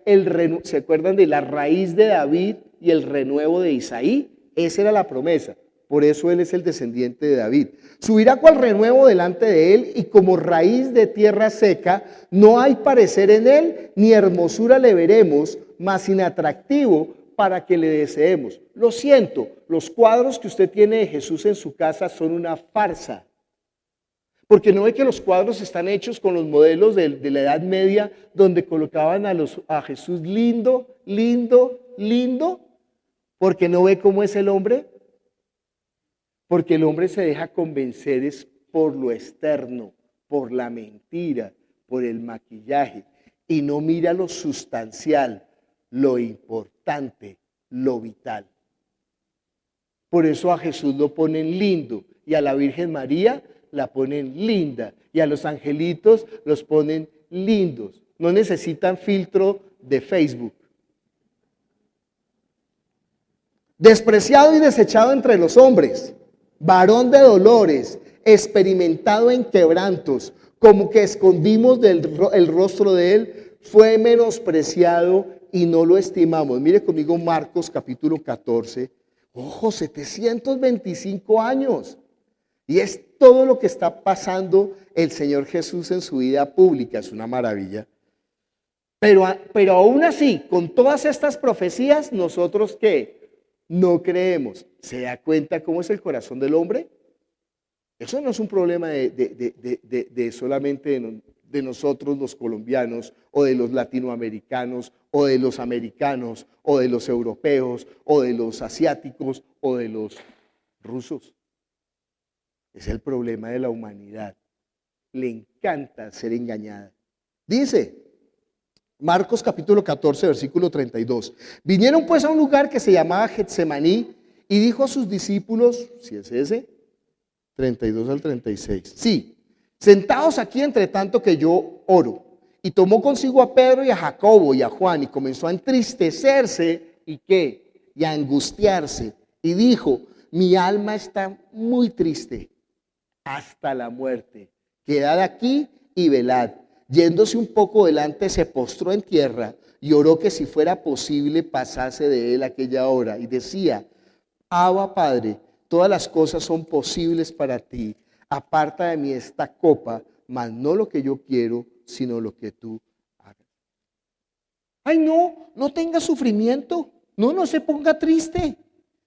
¿se acuerdan de la raíz de David y el renuevo de Isaí? Esa era la promesa, por eso él es el descendiente de David. Subirá cual renuevo delante de él y como raíz de tierra seca, no hay parecer en él, ni hermosura le veremos, mas inatractivo para que le deseemos. Lo siento, los cuadros que usted tiene de Jesús en su casa son una farsa. Porque no ve que los cuadros están hechos con los modelos de la Edad Media, donde colocaban a Jesús lindo, lindo, lindo. Porque no ve cómo es el hombre. Porque el hombre se deja convencer es por lo externo, por la mentira, por el maquillaje. Y no mira lo sustancial, lo importante, lo vital. Por eso a Jesús lo ponen lindo y a la Virgen María la ponen linda y a los angelitos los ponen lindos. No necesitan filtro de Facebook. Despreciado y desechado entre los hombres, varón de dolores, experimentado en quebrantos, como que escondimos el rostro de él, fue menospreciado y no lo estimamos. Mire conmigo Marcos capítulo 14. Ojo, 725 años. Y es todo lo que está pasando el Señor Jesús en su vida pública. Es una maravilla. Pero aún así, con todas estas profecías, nosotros ¿qué? No creemos. ¿Se da cuenta cómo es el corazón del hombre? Eso no es un problema de solamente de nosotros los colombianos, o de los latinoamericanos, o de los americanos, o de los europeos, o de los asiáticos, o de los rusos. Es el problema de la humanidad. Le encanta ser engañada. Dice Marcos capítulo 14, versículo 32. Vinieron pues a un lugar que se llamaba Getsemaní y dijo a sus discípulos, si es ese, 32 al 36. Sí, sentaos aquí entre tanto que yo oro. Y tomó consigo a Pedro y a Jacobo y a Juan y comenzó a entristecerse y ¿qué? Y a angustiarse. Y dijo, mi alma está muy triste hasta la muerte. Quedad aquí y velad. Yéndose un poco delante, se postró en tierra y oró que si fuera posible pasase de él aquella hora. Y decía, Abba Padre, todas las cosas son posibles para ti. Aparta de mí esta copa, mas no lo que yo quiero, sino lo que tú hagas. Ay, no, no tenga sufrimiento. No, no se ponga triste.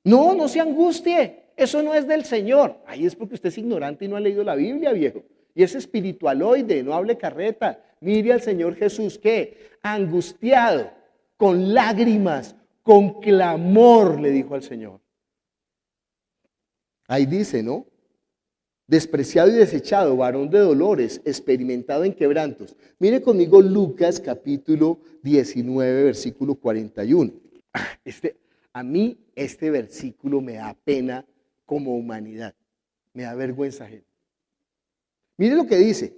No, no se angustie. Eso no es del Señor. Ay, es porque usted es ignorante y no ha leído la Biblia, viejo. Y es espiritualoide, no hable carreta. Mire al Señor Jesús, ¿qué? Angustiado, con lágrimas, con clamor, le dijo al Señor. Ahí dice, ¿no? Despreciado y desechado, varón de dolores, experimentado en quebrantos. Mire conmigo Lucas capítulo 19, versículo 41. A mí este versículo me da pena como humanidad, me da vergüenza ajena. Mire lo que dice.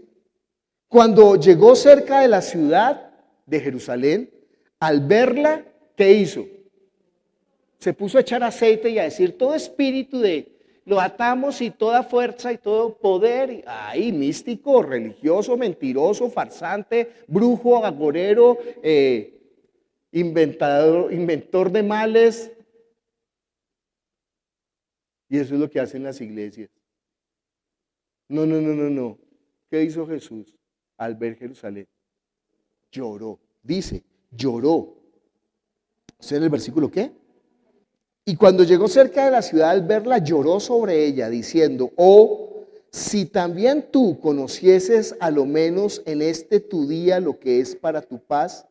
Cuando llegó cerca de la ciudad de Jerusalén, al verla, ¿qué hizo? Se puso a echar aceite y a decir, todo espíritu lo atamos y toda fuerza y todo poder, místico, religioso, mentiroso, farsante, brujo, agorero, inventor de males. Y eso es lo que hacen las iglesias. No. ¿Qué hizo Jesús al ver Jerusalén? Lloró. Dice, lloró. ¿Usted en el versículo qué? Y cuando llegó cerca de la ciudad, al verla, lloró sobre ella, diciendo, oh, si también tú conocieses a lo menos en este tu día lo que es para tu paz,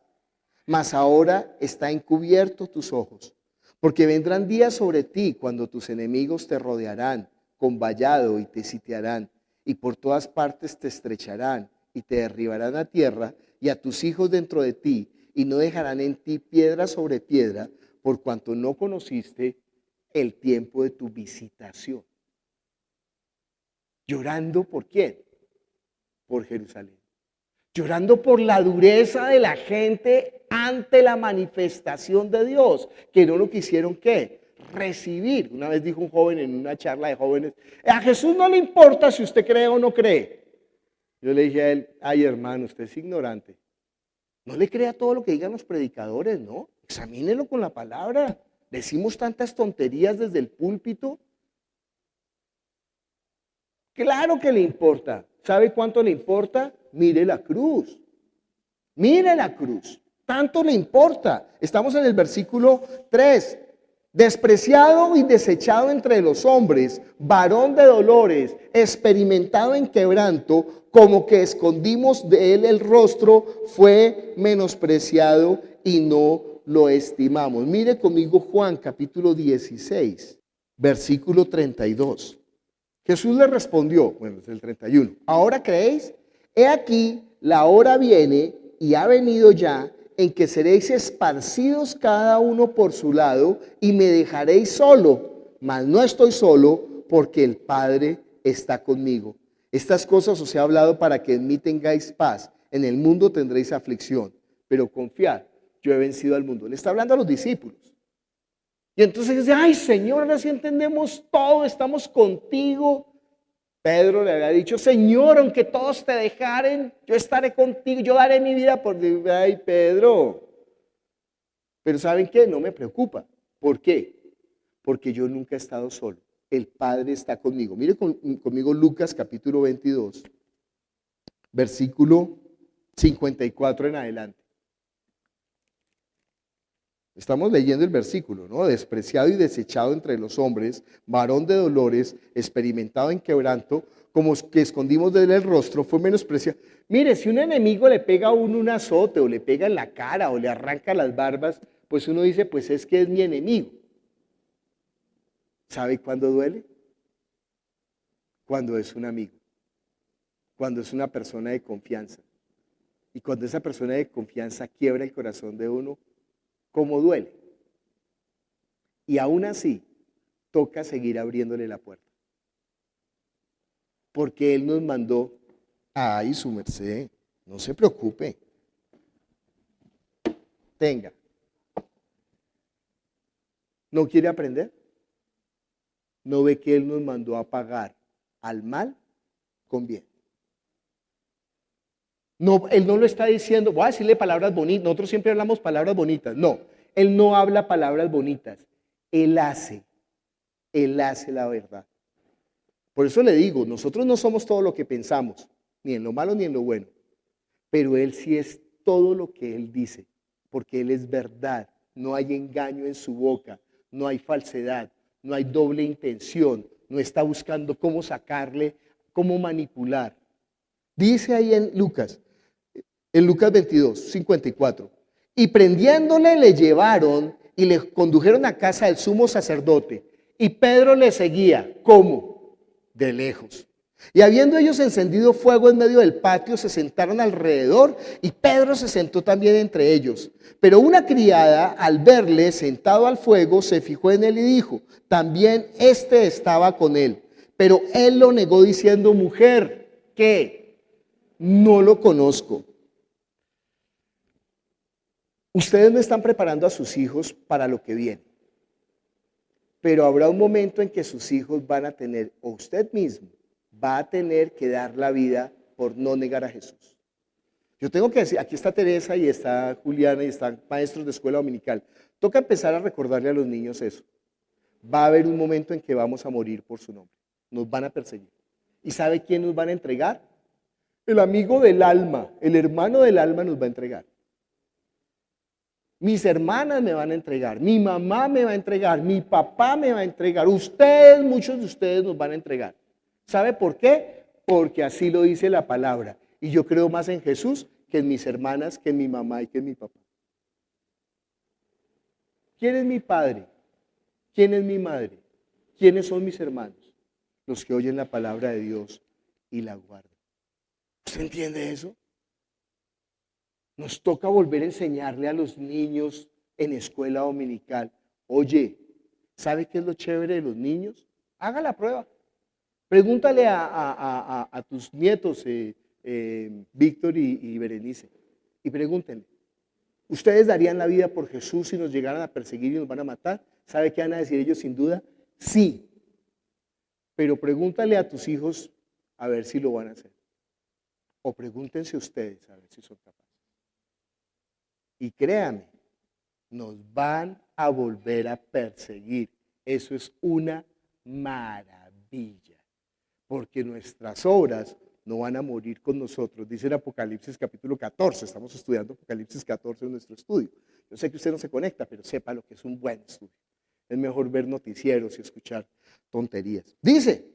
mas ahora está encubierto tus ojos. Porque vendrán días sobre ti cuando tus enemigos te rodearán con vallado y te sitiarán, y por todas partes te estrecharán y te derribarán a tierra y a tus hijos dentro de ti, y no dejarán en ti piedra sobre piedra, por cuanto no conociste el tiempo de tu visitación. Llorando ¿por quién? Por Jerusalén. Llorando por la dureza de la gente ante la manifestación de Dios, que no lo quisieron ¿qué? Recibir. Una vez dijo un joven en una charla de jóvenes, a Jesús no le importa si usted cree o no cree. Yo le dije a él, ay hermano, usted es ignorante. No le crea todo lo que digan los predicadores, ¿no? Examínelo con la palabra. Decimos tantas tonterías desde el púlpito. Claro que le importa. ¿Sabe cuánto le importa? Mire la cruz. Mire la cruz. Tanto le importa. Estamos en el versículo 3. Despreciado y desechado entre los hombres, varón de dolores, experimentado en quebranto, como que escondimos de él el rostro, fue menospreciado y no lo estimamos. Mire conmigo Juan capítulo 16, versículo 32. Jesús le respondió, bueno, es el 31, ¿ahora creéis? He aquí, la hora viene y ha venido ya, en que seréis esparcidos cada uno por su lado y me dejaréis solo, mas no estoy solo porque el Padre está conmigo. Estas cosas os he hablado para que en mí tengáis paz. En el mundo tendréis aflicción, pero confiad, yo he vencido al mundo. Le está hablando a los discípulos. Y entonces dice, ay Señor, ahora sí entendemos todo, estamos contigo. Pedro le había dicho, Señor, aunque todos te dejaren, yo estaré contigo, yo daré mi vida por ti. Ay, Pedro. Pero ¿saben qué? No me preocupa. ¿Por qué? Porque yo nunca he estado solo. El Padre está conmigo. Mire conmigo Lucas capítulo 22, versículo 54 en adelante. Estamos leyendo el versículo, ¿no? Despreciado y desechado entre los hombres, varón de dolores, experimentado en quebranto, como que escondimos de él el rostro, fue menospreciado. Mire, si un enemigo le pega a uno un azote, o le pega en la cara, o le arranca las barbas, pues uno dice, pues es que es mi enemigo. ¿Sabe cuándo duele? Cuando es un amigo, cuando es una persona de confianza. Y cuando esa persona de confianza quiebra el corazón de uno, ¿cómo duele? Y aún así, toca seguir abriéndole la puerta. Porque Él nos mandó, ay, su merced, no se preocupe, tenga. ¿No quiere aprender? ¿No ve que Él nos mandó a pagar al mal con bien? No, Él no lo está diciendo, voy a decirle palabras bonitas, nosotros siempre hablamos palabras bonitas. No, Él no habla palabras bonitas, Él hace la verdad. Por eso le digo, nosotros no somos todo lo que pensamos, ni en lo malo ni en lo bueno, pero Él sí es todo lo que Él dice, porque Él es verdad, no hay engaño en su boca, no hay falsedad, no hay doble intención, no está buscando cómo sacarle, cómo manipular. Dice ahí en Lucas 22, 54, y prendiéndole le llevaron y le condujeron a casa del sumo sacerdote, y Pedro le seguía, ¿cómo? De lejos. Y habiendo ellos encendido fuego en medio del patio, se sentaron alrededor y Pedro se sentó también entre ellos. Pero una criada, al verle sentado al fuego, se fijó en él y dijo, también éste estaba con él. Pero él lo negó diciendo, mujer, ¿qué? No lo conozco. Ustedes no están preparando a sus hijos para lo que viene. Pero habrá un momento en que sus hijos van a tener, o usted mismo, va a tener que dar la vida por no negar a Jesús. Yo tengo que decir, aquí está Teresa y está Juliana y están maestros de escuela dominical. Toca empezar a recordarle a los niños eso. Va a haber un momento en que vamos a morir por su nombre. Nos van a perseguir. ¿Y sabe quién nos van a entregar? El amigo del alma, el hermano del alma nos va a entregar. Mis hermanas me van a entregar, mi mamá me va a entregar, mi papá me va a entregar, ustedes, muchos de ustedes nos van a entregar. ¿Sabe por qué? Porque así lo dice la palabra. Y yo creo más en Jesús que en mis hermanas, que en mi mamá y que en mi papá. ¿Quién es mi padre? ¿Quién es mi madre? ¿Quiénes son mis hermanos? Los que oyen la palabra de Dios y la guardan. ¿Usted entiende eso? Nos toca volver a enseñarle a los niños en escuela dominical. Oye, ¿sabe qué es lo chévere de los niños? Haga la prueba. Pregúntale a tus nietos, Víctor y Berenice, y pregúntenle, ¿ustedes darían la vida por Jesús si nos llegaran a perseguir y nos van a matar? ¿Sabe qué van a decir ellos sin duda? Sí. Pero pregúntale a tus hijos a ver si lo van a hacer. O pregúntense ustedes a ver si son capaces. Y créanme, nos van a volver a perseguir. Eso es una maravilla. Porque nuestras obras no van a morir con nosotros. Dice en Apocalipsis capítulo 14. Estamos estudiando Apocalipsis 14 en nuestro estudio. Yo sé que usted no se conecta, pero sepa lo que es un buen estudio. Es mejor ver noticieros y escuchar tonterías. Dice,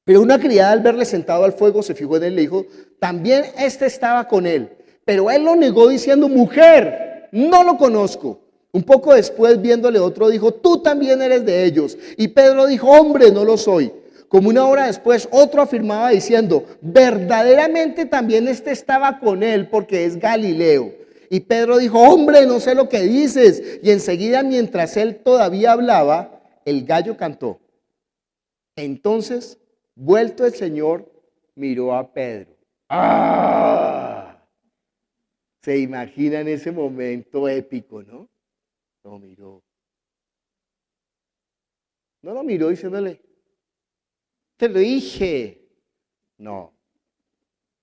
pero una criada al verle sentado al fuego se fijó en él y le dijo, también este estaba con él. Pero él lo negó diciendo, mujer, no lo conozco. Un poco después, viéndole otro, dijo, tú también eres de ellos. Y Pedro dijo, hombre, no lo soy. Como una hora después, otro afirmaba diciendo, verdaderamente también este estaba con él porque es Galileo. Y Pedro dijo, hombre, no sé lo que dices. Y enseguida, mientras él todavía hablaba, el gallo cantó. Entonces, vuelto el Señor, miró a Pedro. ¡Ah! Se imaginan ese momento épico, ¿no? Lo miró. No lo miró diciéndole, te lo dije. No.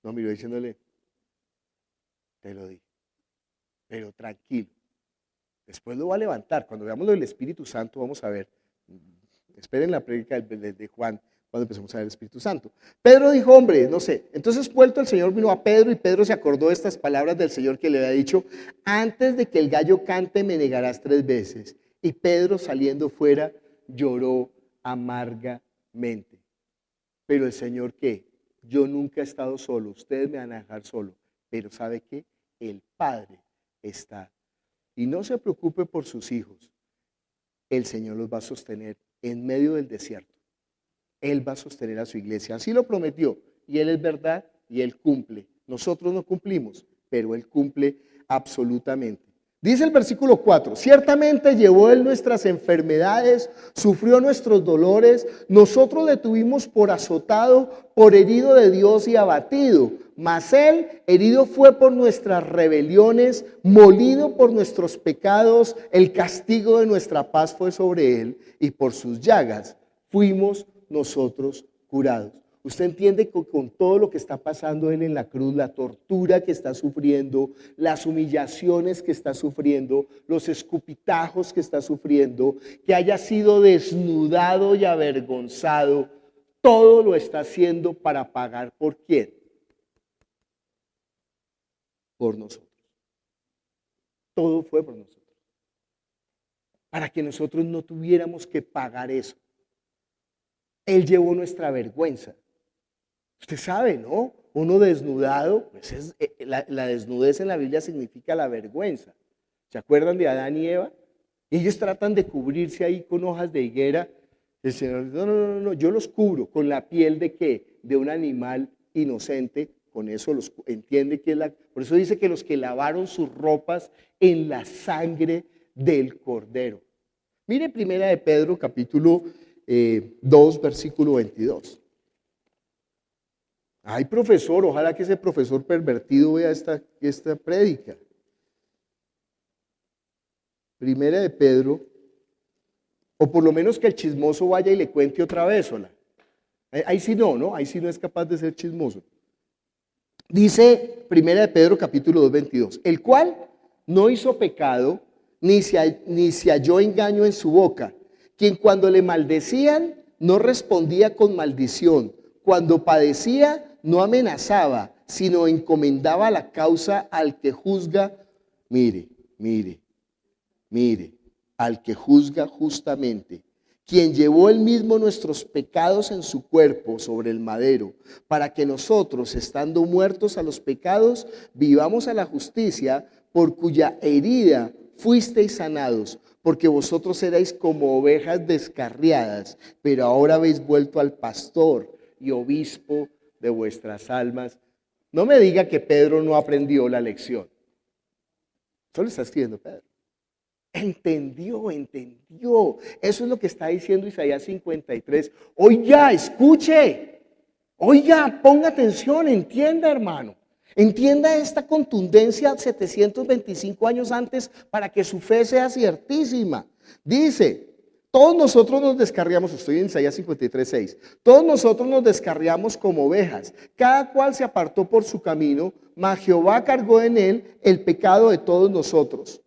Lo miró diciéndole, te lo dije. Pero tranquilo. Después lo va a levantar. Cuando veamos lo del Espíritu Santo, vamos a ver. Esperen la prédica de Juan. cuando empezamos a ver el Espíritu Santo. Pedro dijo, hombre, no sé. Entonces vuelto el Señor vino a Pedro y Pedro se acordó de estas palabras del Señor que le había dicho, antes de que el gallo cante me negarás 3 veces. Y Pedro saliendo fuera lloró amargamente. Pero el Señor, ¿qué? Yo nunca he estado solo, ustedes me van a dejar solo. Pero ¿sabe qué? El Padre está. Y no se preocupe por sus hijos. El Señor los va a sostener en medio del desierto. Él va a sostener a su iglesia. Así lo prometió. Y Él es verdad y Él cumple. Nosotros no cumplimos, pero Él cumple absolutamente. Dice el versículo 4, ciertamente llevó Él nuestras enfermedades, sufrió nuestros dolores, nosotros le tuvimos por azotado, por herido de Dios y abatido. Mas Él herido fue por nuestras rebeliones, molido por nuestros pecados, el castigo de nuestra paz fue sobre Él, y por sus llagas fuimos nosotros curados. Usted entiende que con todo lo que está pasando Él en la cruz, la tortura que está sufriendo, las humillaciones que está sufriendo, los escupitajos que está sufriendo, que haya sido desnudado y avergonzado, todo lo está haciendo para pagar ¿por quién? Por nosotros. Todo fue por nosotros. Para que nosotros no tuviéramos que pagar eso. Él llevó nuestra vergüenza. Usted sabe, ¿no? Uno desnudado, pues la desnudez en la Biblia significa la vergüenza. ¿Se acuerdan de Adán y Eva? Ellos tratan de cubrirse ahí con hojas de higuera. El Señor dice, no, yo los cubro con la piel de ¿qué? De un animal inocente. Con eso los entiende que por eso dice que los que lavaron sus ropas en la sangre del Cordero. Mire primera de Pedro, capítulo 2, versículo 22. Ay, profesor, ojalá que ese profesor pervertido vea esta prédica. Primera de Pedro, o por lo menos que el chismoso vaya y le cuente otra vez, ¿o? Ahí sí no, ahí sí no es capaz de ser chismoso. Dice primera de Pedro, capítulo 2, 22, el cual no hizo pecado, ni se halló engaño en su boca, quien cuando le maldecían no respondía con maldición, cuando padecía no amenazaba, sino encomendaba la causa al que juzga, mire, al que juzga justamente, quien llevó él mismo nuestros pecados en su cuerpo sobre el madero, para que nosotros, estando muertos a los pecados, vivamos a la justicia, por cuya herida fuisteis sanados, porque vosotros erais como ovejas descarriadas, pero ahora habéis vuelto al pastor y obispo de vuestras almas. No me diga que Pedro no aprendió la lección. Eso lo está escribiendo Pedro. Entendió. Eso es lo que está diciendo Isaías 53. Oiga, escuche. Oiga, ponga atención, entienda, hermano. Entienda esta contundencia 725 años antes para que su fe sea ciertísima. Dice, todos nosotros nos descarriamos, estoy en Isaías 53, 6. Todos nosotros nos descarriamos como ovejas, cada cual se apartó por su camino, mas Jehová cargó en él el pecado de todos nosotros.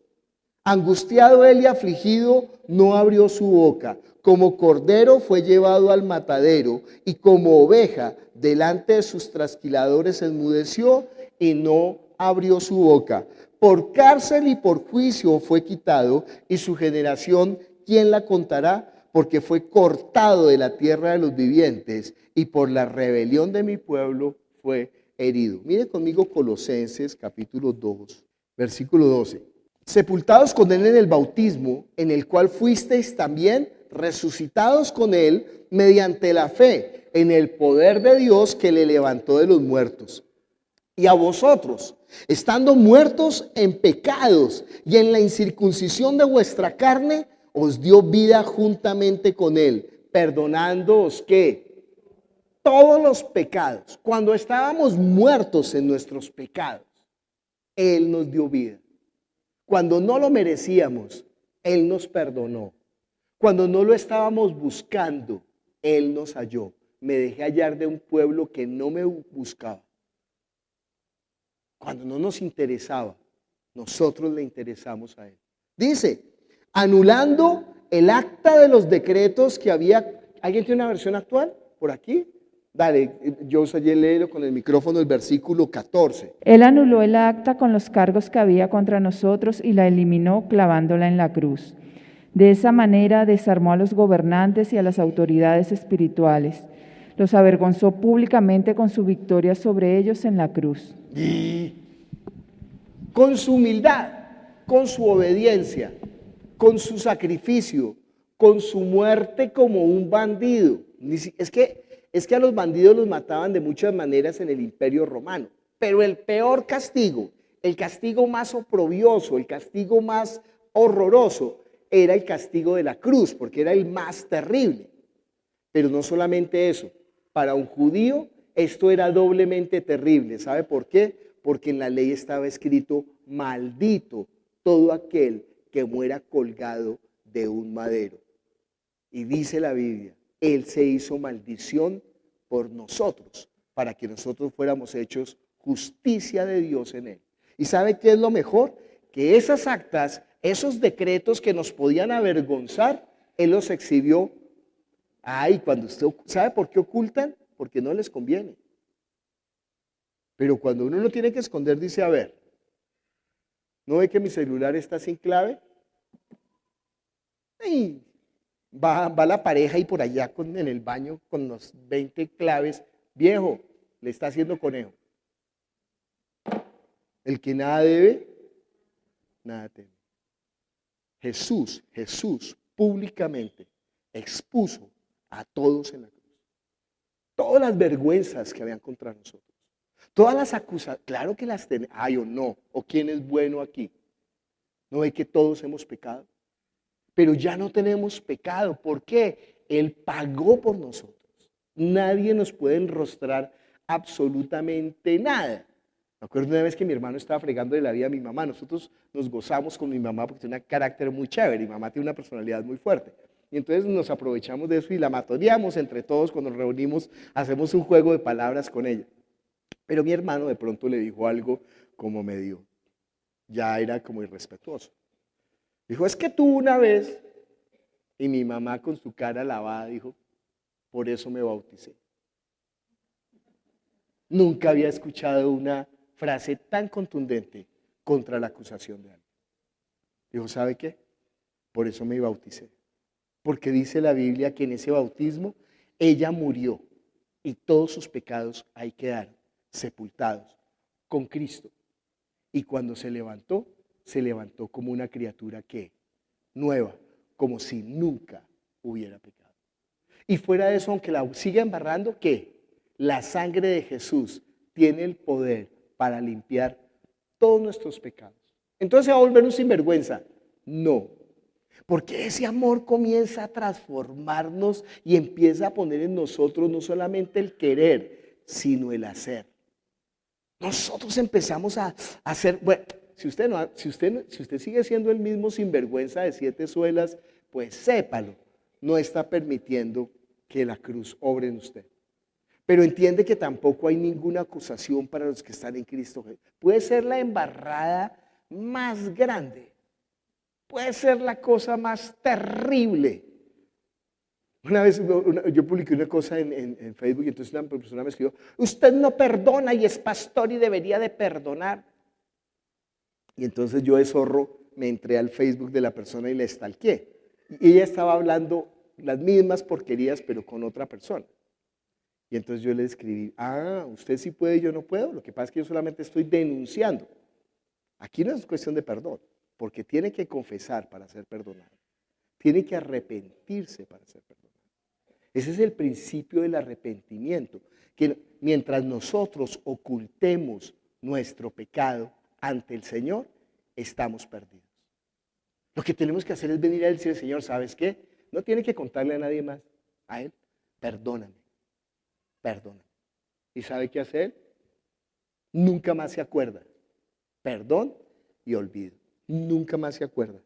Angustiado él y afligido, no abrió su boca. Como cordero fue llevado al matadero, y como oveja delante de sus trasquiladores enmudeció y no abrió su boca. Por cárcel y por juicio fue quitado, y su generación, ¿quién la contará? Porque fue cortado de la tierra de los vivientes, y por la rebelión de mi pueblo fue herido. Mire conmigo Colosenses capítulo 2, versículo 12. Sepultados con él en el bautismo, en el cual fuisteis también resucitados con él mediante la fe en el poder de Dios que le levantó de los muertos. Y a vosotros, estando muertos en pecados y en la incircuncisión de vuestra carne, os dio vida juntamente con él, perdonándoos ¿qué? Todos los pecados. Cuando estábamos muertos en nuestros pecados, él nos dio vida. Cuando no lo merecíamos, él nos perdonó. Cuando no lo estábamos buscando, él nos halló. Me dejé hallar de un pueblo que no me buscaba. Cuando no nos interesaba, nosotros le interesamos a él. Dice, anulando el acta de los decretos que había. ¿Alguien tiene una versión actual? por aquí. Dale, yo léelo con el micrófono el versículo 14. Él anuló el acta con los cargos que había contra nosotros y la eliminó clavándola en la cruz. De esa manera desarmó a los gobernantes y a las autoridades espirituales. Los avergonzó públicamente con su victoria sobre ellos en la cruz. Y con su humildad, con su obediencia, con su sacrificio, con su muerte como un bandido. Es que a los bandidos los mataban de muchas maneras en el Imperio Romano, pero el peor castigo, el castigo más oprobioso, el castigo más horroroso, era el castigo de la cruz, porque era el más terrible. Pero no solamente eso, para un judío esto era doblemente terrible. ¿Sabe por qué? Porque en la ley estaba escrito: maldito todo aquel que muera colgado de un madero. Y dice la Biblia, Él se hizo maldición por nosotros, para que nosotros fuéramos hechos justicia de Dios en Él. ¿Y sabe qué es lo mejor? Que esas actas, esos decretos que nos podían avergonzar, Él los exhibió. Ay, cuando usted, ¿sabe por qué ocultan? Porque no les conviene. Pero cuando uno lo tiene que esconder, dice: a ver, ¿no ve que mi celular está sin clave? Y va la pareja y por allá en el baño con los 20 claves, viejo, le está haciendo conejo. El que nada debe, nada teme. Jesús públicamente expuso a todos en la cruz todas las vergüenzas que habían contra nosotros, todas las acusaciones. Claro que las tenemos. Ay, o no, o quién es bueno aquí. ¿No ve que todos hemos pecado? Pero ya no tenemos pecado. ¿Por qué? Él pagó por nosotros. Nadie nos puede enrostrar absolutamente nada. Me acuerdo una vez que mi hermano estaba fregando de la vida a mi mamá. Nosotros nos gozamos con mi mamá porque tiene un carácter muy chévere. Mi mamá tiene una personalidad muy fuerte. Y entonces nos aprovechamos de eso y la matoneamos entre todos. Cuando nos reunimos, hacemos un juego de palabras con ella. Pero mi hermano de pronto le dijo algo como medio, ya era como irrespetuoso. Dijo: es que tú una vez, y mi mamá con su cara lavada dijo: por eso me bauticé. Nunca había escuchado una frase tan contundente contra la acusación de alguien. Dijo: ¿sabe qué? Por eso me bauticé. Porque dice la Biblia que en ese bautismo ella murió y todos sus pecados ahí quedaron sepultados con Cristo. Y cuando se levantó como una criatura que nueva, como si nunca hubiera pecado. Y fuera de eso, aunque la siga embarrando, ¿qué? La sangre de Jesús tiene el poder para limpiar todos nuestros pecados. Entonces, ¿se va a volver un sinvergüenza? No. Porque ese amor comienza a transformarnos y empieza a poner en nosotros no solamente el querer, sino el hacer. Nosotros empezamos a hacer, bueno, si usted sigue siendo el mismo sinvergüenza de 7 suelas, pues sépalo, no está permitiendo que la cruz obre en usted. Pero entiende que tampoco hay ninguna acusación para los que están en Cristo. Puede ser la embarrada más grande, puede ser la cosa más terrible. Una vez yo publiqué una cosa en Facebook y entonces una persona me escribió: usted no perdona y es pastor y debería de perdonar. Y entonces yo de zorro me entré al Facebook de la persona y le stalkeé. Y ella estaba hablando las mismas porquerías pero con otra persona. Y entonces yo le escribí: usted sí puede y yo no puedo. Lo que pasa es que yo solamente estoy denunciando. Aquí no es cuestión de perdón, porque tiene que confesar para ser perdonado. Tiene que arrepentirse para ser perdonado. Ese es el principio del arrepentimiento, que mientras nosotros ocultemos nuestro pecado ante el Señor, estamos perdidos. Lo que tenemos que hacer es venir a él y decir: Señor, ¿sabes qué? No tiene que contarle a nadie más, a Él, perdóname. ¿Y sabe qué hace Él? Nunca más se acuerda. Perdón y olvido. Nunca más se acuerda.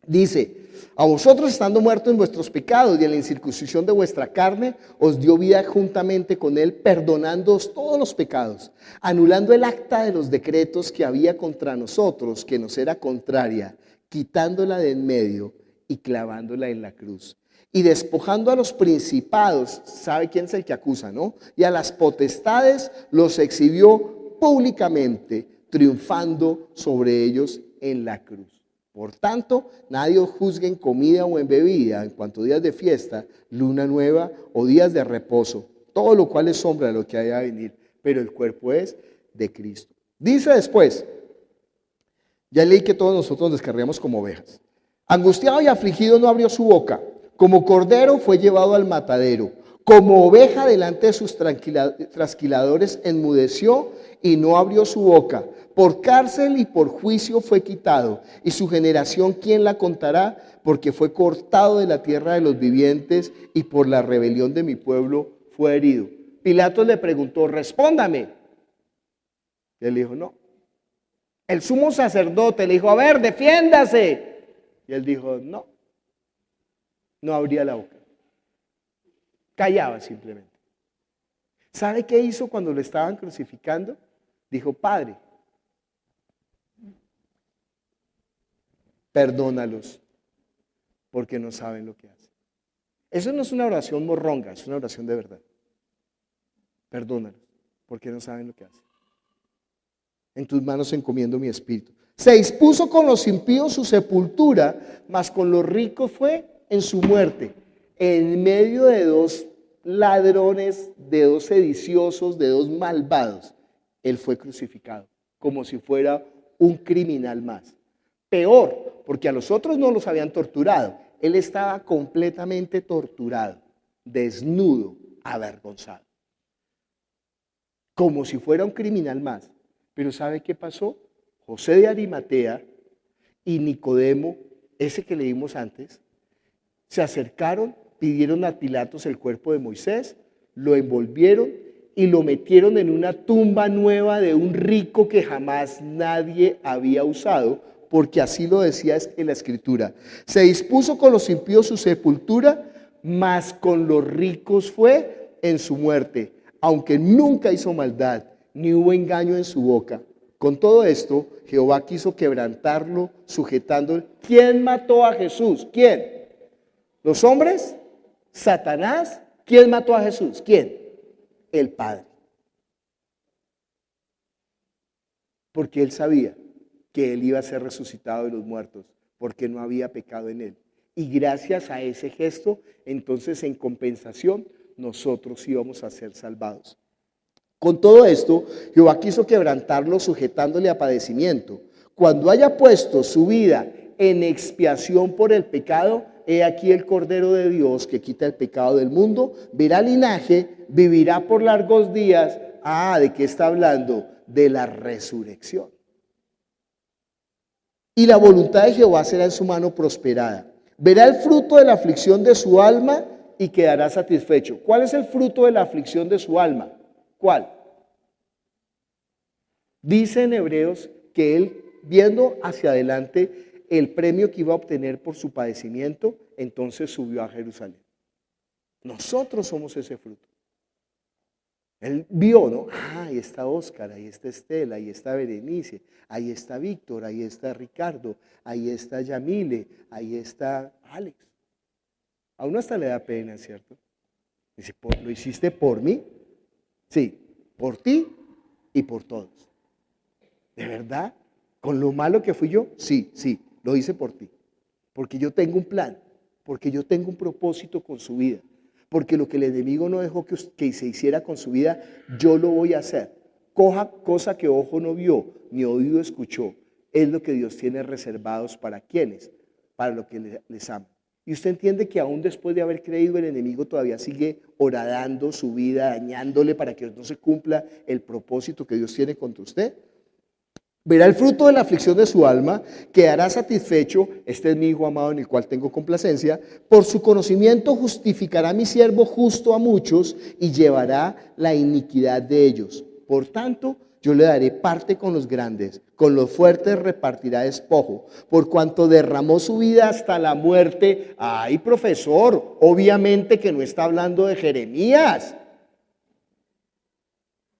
Dice: a vosotros, estando muertos en vuestros pecados y en la incircuncisión de vuestra carne, os dio vida juntamente con Él, perdonándoos todos los pecados, anulando el acta de los decretos que había contra nosotros, que nos era contraria, quitándola de en medio y clavándola en la cruz. Y despojando a los principados, ¿sabe quién es el que acusa, no? Y a las potestades los exhibió públicamente, triunfando sobre ellos en la cruz. Por tanto, nadie os juzgue en comida o en bebida, en cuanto a días de fiesta, luna nueva o días de reposo, todo lo cual es sombra de lo que haya de venir, pero el cuerpo es de Cristo. Dice después, ya leí que todos nosotros descarriamos como ovejas. Angustiado y afligido no abrió su boca, como cordero fue llevado al matadero, como oveja delante de sus trasquiladores enmudeció y no abrió su boca. Por cárcel y por juicio fue quitado, y su generación, ¿quién la contará? Porque fue cortado de la tierra de los vivientes, y por la rebelión de mi pueblo fue herido. Pilatos le preguntó, respóndame. Y él dijo, no. El sumo sacerdote le dijo, a ver, defiéndase. Y él dijo, no. No abría la boca. Callaba simplemente. ¿Sabe qué hizo cuando lo estaban crucificando? Dijo, Padre, perdónalos, porque no saben lo que hacen. Eso no es una oración morronga, es una oración de verdad. Perdónalos, porque no saben lo que hacen. En tus manos encomiendo mi espíritu. Se dispuso con los impíos su sepultura, mas con los ricos fue en su muerte. En medio de dos ladrones, de dos sediciosos, de dos malvados, él fue crucificado, como si fuera un criminal más. Peor, porque a los otros no los habían torturado. Él estaba completamente torturado, desnudo, avergonzado. Como si fuera un criminal más. Pero ¿sabe qué pasó? José de Arimatea y Nicodemo, ese que leímos antes, se acercaron, pidieron a Pilatos el cuerpo de Moisés, lo envolvieron y lo metieron en una tumba nueva de un rico que jamás nadie había usado, porque así lo decía en la Escritura. Se dispuso con los impíos su sepultura, mas con los ricos fue en su muerte, aunque nunca hizo maldad, ni hubo engaño en su boca. Con todo esto, Jehová quiso quebrantarlo, sujetándolo. ¿Quién mató a Jesús? ¿Quién? ¿Los hombres? ¿Satanás? ¿Quién mató a Jesús? ¿Quién? El Padre. Porque él sabía que él iba a ser resucitado de los muertos, porque no había pecado en él. Y gracias a ese gesto, entonces en compensación, nosotros íbamos a ser salvados. Con todo esto, Jehová quiso quebrantarlo, sujetándole a padecimiento. Cuando haya puesto su vida en expiación por el pecado, he aquí el Cordero de Dios que quita el pecado del mundo, verá linaje, vivirá por largos días. ¿De qué está hablando? De la resurrección. Y la voluntad de Jehová será en su mano prosperada. Verá el fruto de la aflicción de su alma y quedará satisfecho. ¿Cuál es el fruto de la aflicción de su alma? ¿Cuál? Dice en Hebreos que él, viendo hacia adelante el premio que iba a obtener por su padecimiento, entonces subió a Jerusalén. Nosotros somos ese fruto. Él vio, ¿no? Ahí está Óscar, ahí está Estela, ahí está Berenice, ahí está Víctor, ahí está Ricardo, ahí está Yamile, ahí está Alex. A uno hasta le da pena, ¿cierto? Dice, ¿lo hiciste por mí? Sí, por ti y por todos. ¿De verdad? ¿Con lo malo que fui yo? Sí, lo hice por ti. Porque yo tengo un plan, porque yo tengo un propósito con su vida. Porque lo que el enemigo no dejó que se hiciera con su vida, yo lo voy a hacer. Cosa que ojo no vio, ni oído escuchó, es lo que Dios tiene reservados para quienes, para los que les ama. Y usted entiende que aún después de haber creído, el enemigo todavía sigue horadando su vida, dañándole para que no se cumpla el propósito que Dios tiene contra usted. Verá el fruto de la aflicción de su alma, quedará satisfecho. Este es mi Hijo amado en el cual tengo complacencia. Por su conocimiento justificará mi siervo justo a muchos y llevará la iniquidad de ellos. Por tanto, yo le daré parte con los grandes, con los fuertes repartirá despojo, por cuanto derramó su vida hasta la muerte. Ay, profesor, obviamente que no está hablando de Jeremías.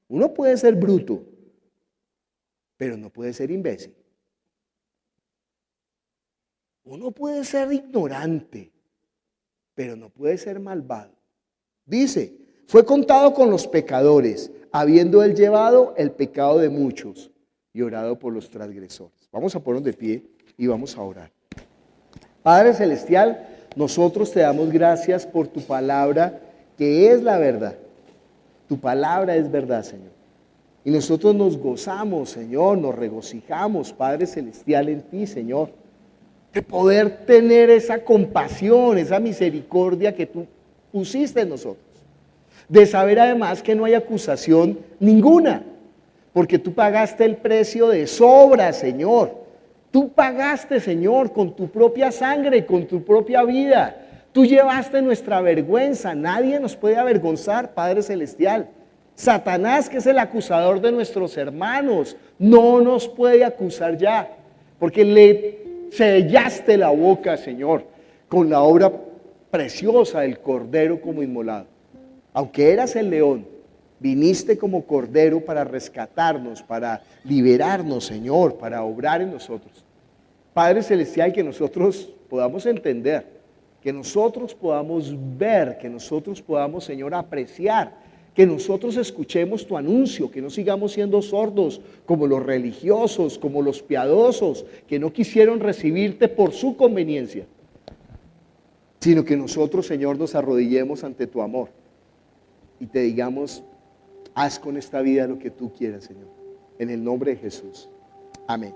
Uno puede ser bruto, pero no puede ser imbécil. Uno puede ser ignorante, pero no puede ser malvado. Dice, fue contado con los pecadores, habiendo él llevado el pecado de muchos y orado por los transgresores. Vamos a ponernos de pie y vamos a orar. Padre Celestial, nosotros te damos gracias por tu palabra, que es la verdad. Tu palabra es verdad, Señor. Y nosotros nos gozamos, Señor, nos regocijamos, Padre Celestial, en ti, Señor, de poder tener esa compasión, esa misericordia que tú pusiste en nosotros. De saber además que no hay acusación ninguna, porque tú pagaste el precio de sobra, Señor. Tú pagaste, Señor, con tu propia sangre, con tu propia vida. Tú llevaste nuestra vergüenza. Nadie nos puede avergonzar, Padre Celestial. Satanás, que es el acusador de nuestros hermanos, no nos puede acusar ya, porque le sellaste la boca, Señor, con la obra preciosa del Cordero como inmolado. Aunque eras el león, viniste como Cordero para rescatarnos, para liberarnos, Señor, para obrar en nosotros. Padre Celestial, que nosotros podamos entender, que nosotros podamos ver, que nosotros podamos, Señor, apreciar, que nosotros escuchemos tu anuncio, que no sigamos siendo sordos como los religiosos, como los piadosos, que no quisieron recibirte por su conveniencia, sino que nosotros, Señor, nos arrodillemos ante tu amor y te digamos, haz con esta vida lo que tú quieras, Señor. En el nombre de Jesús. Amén.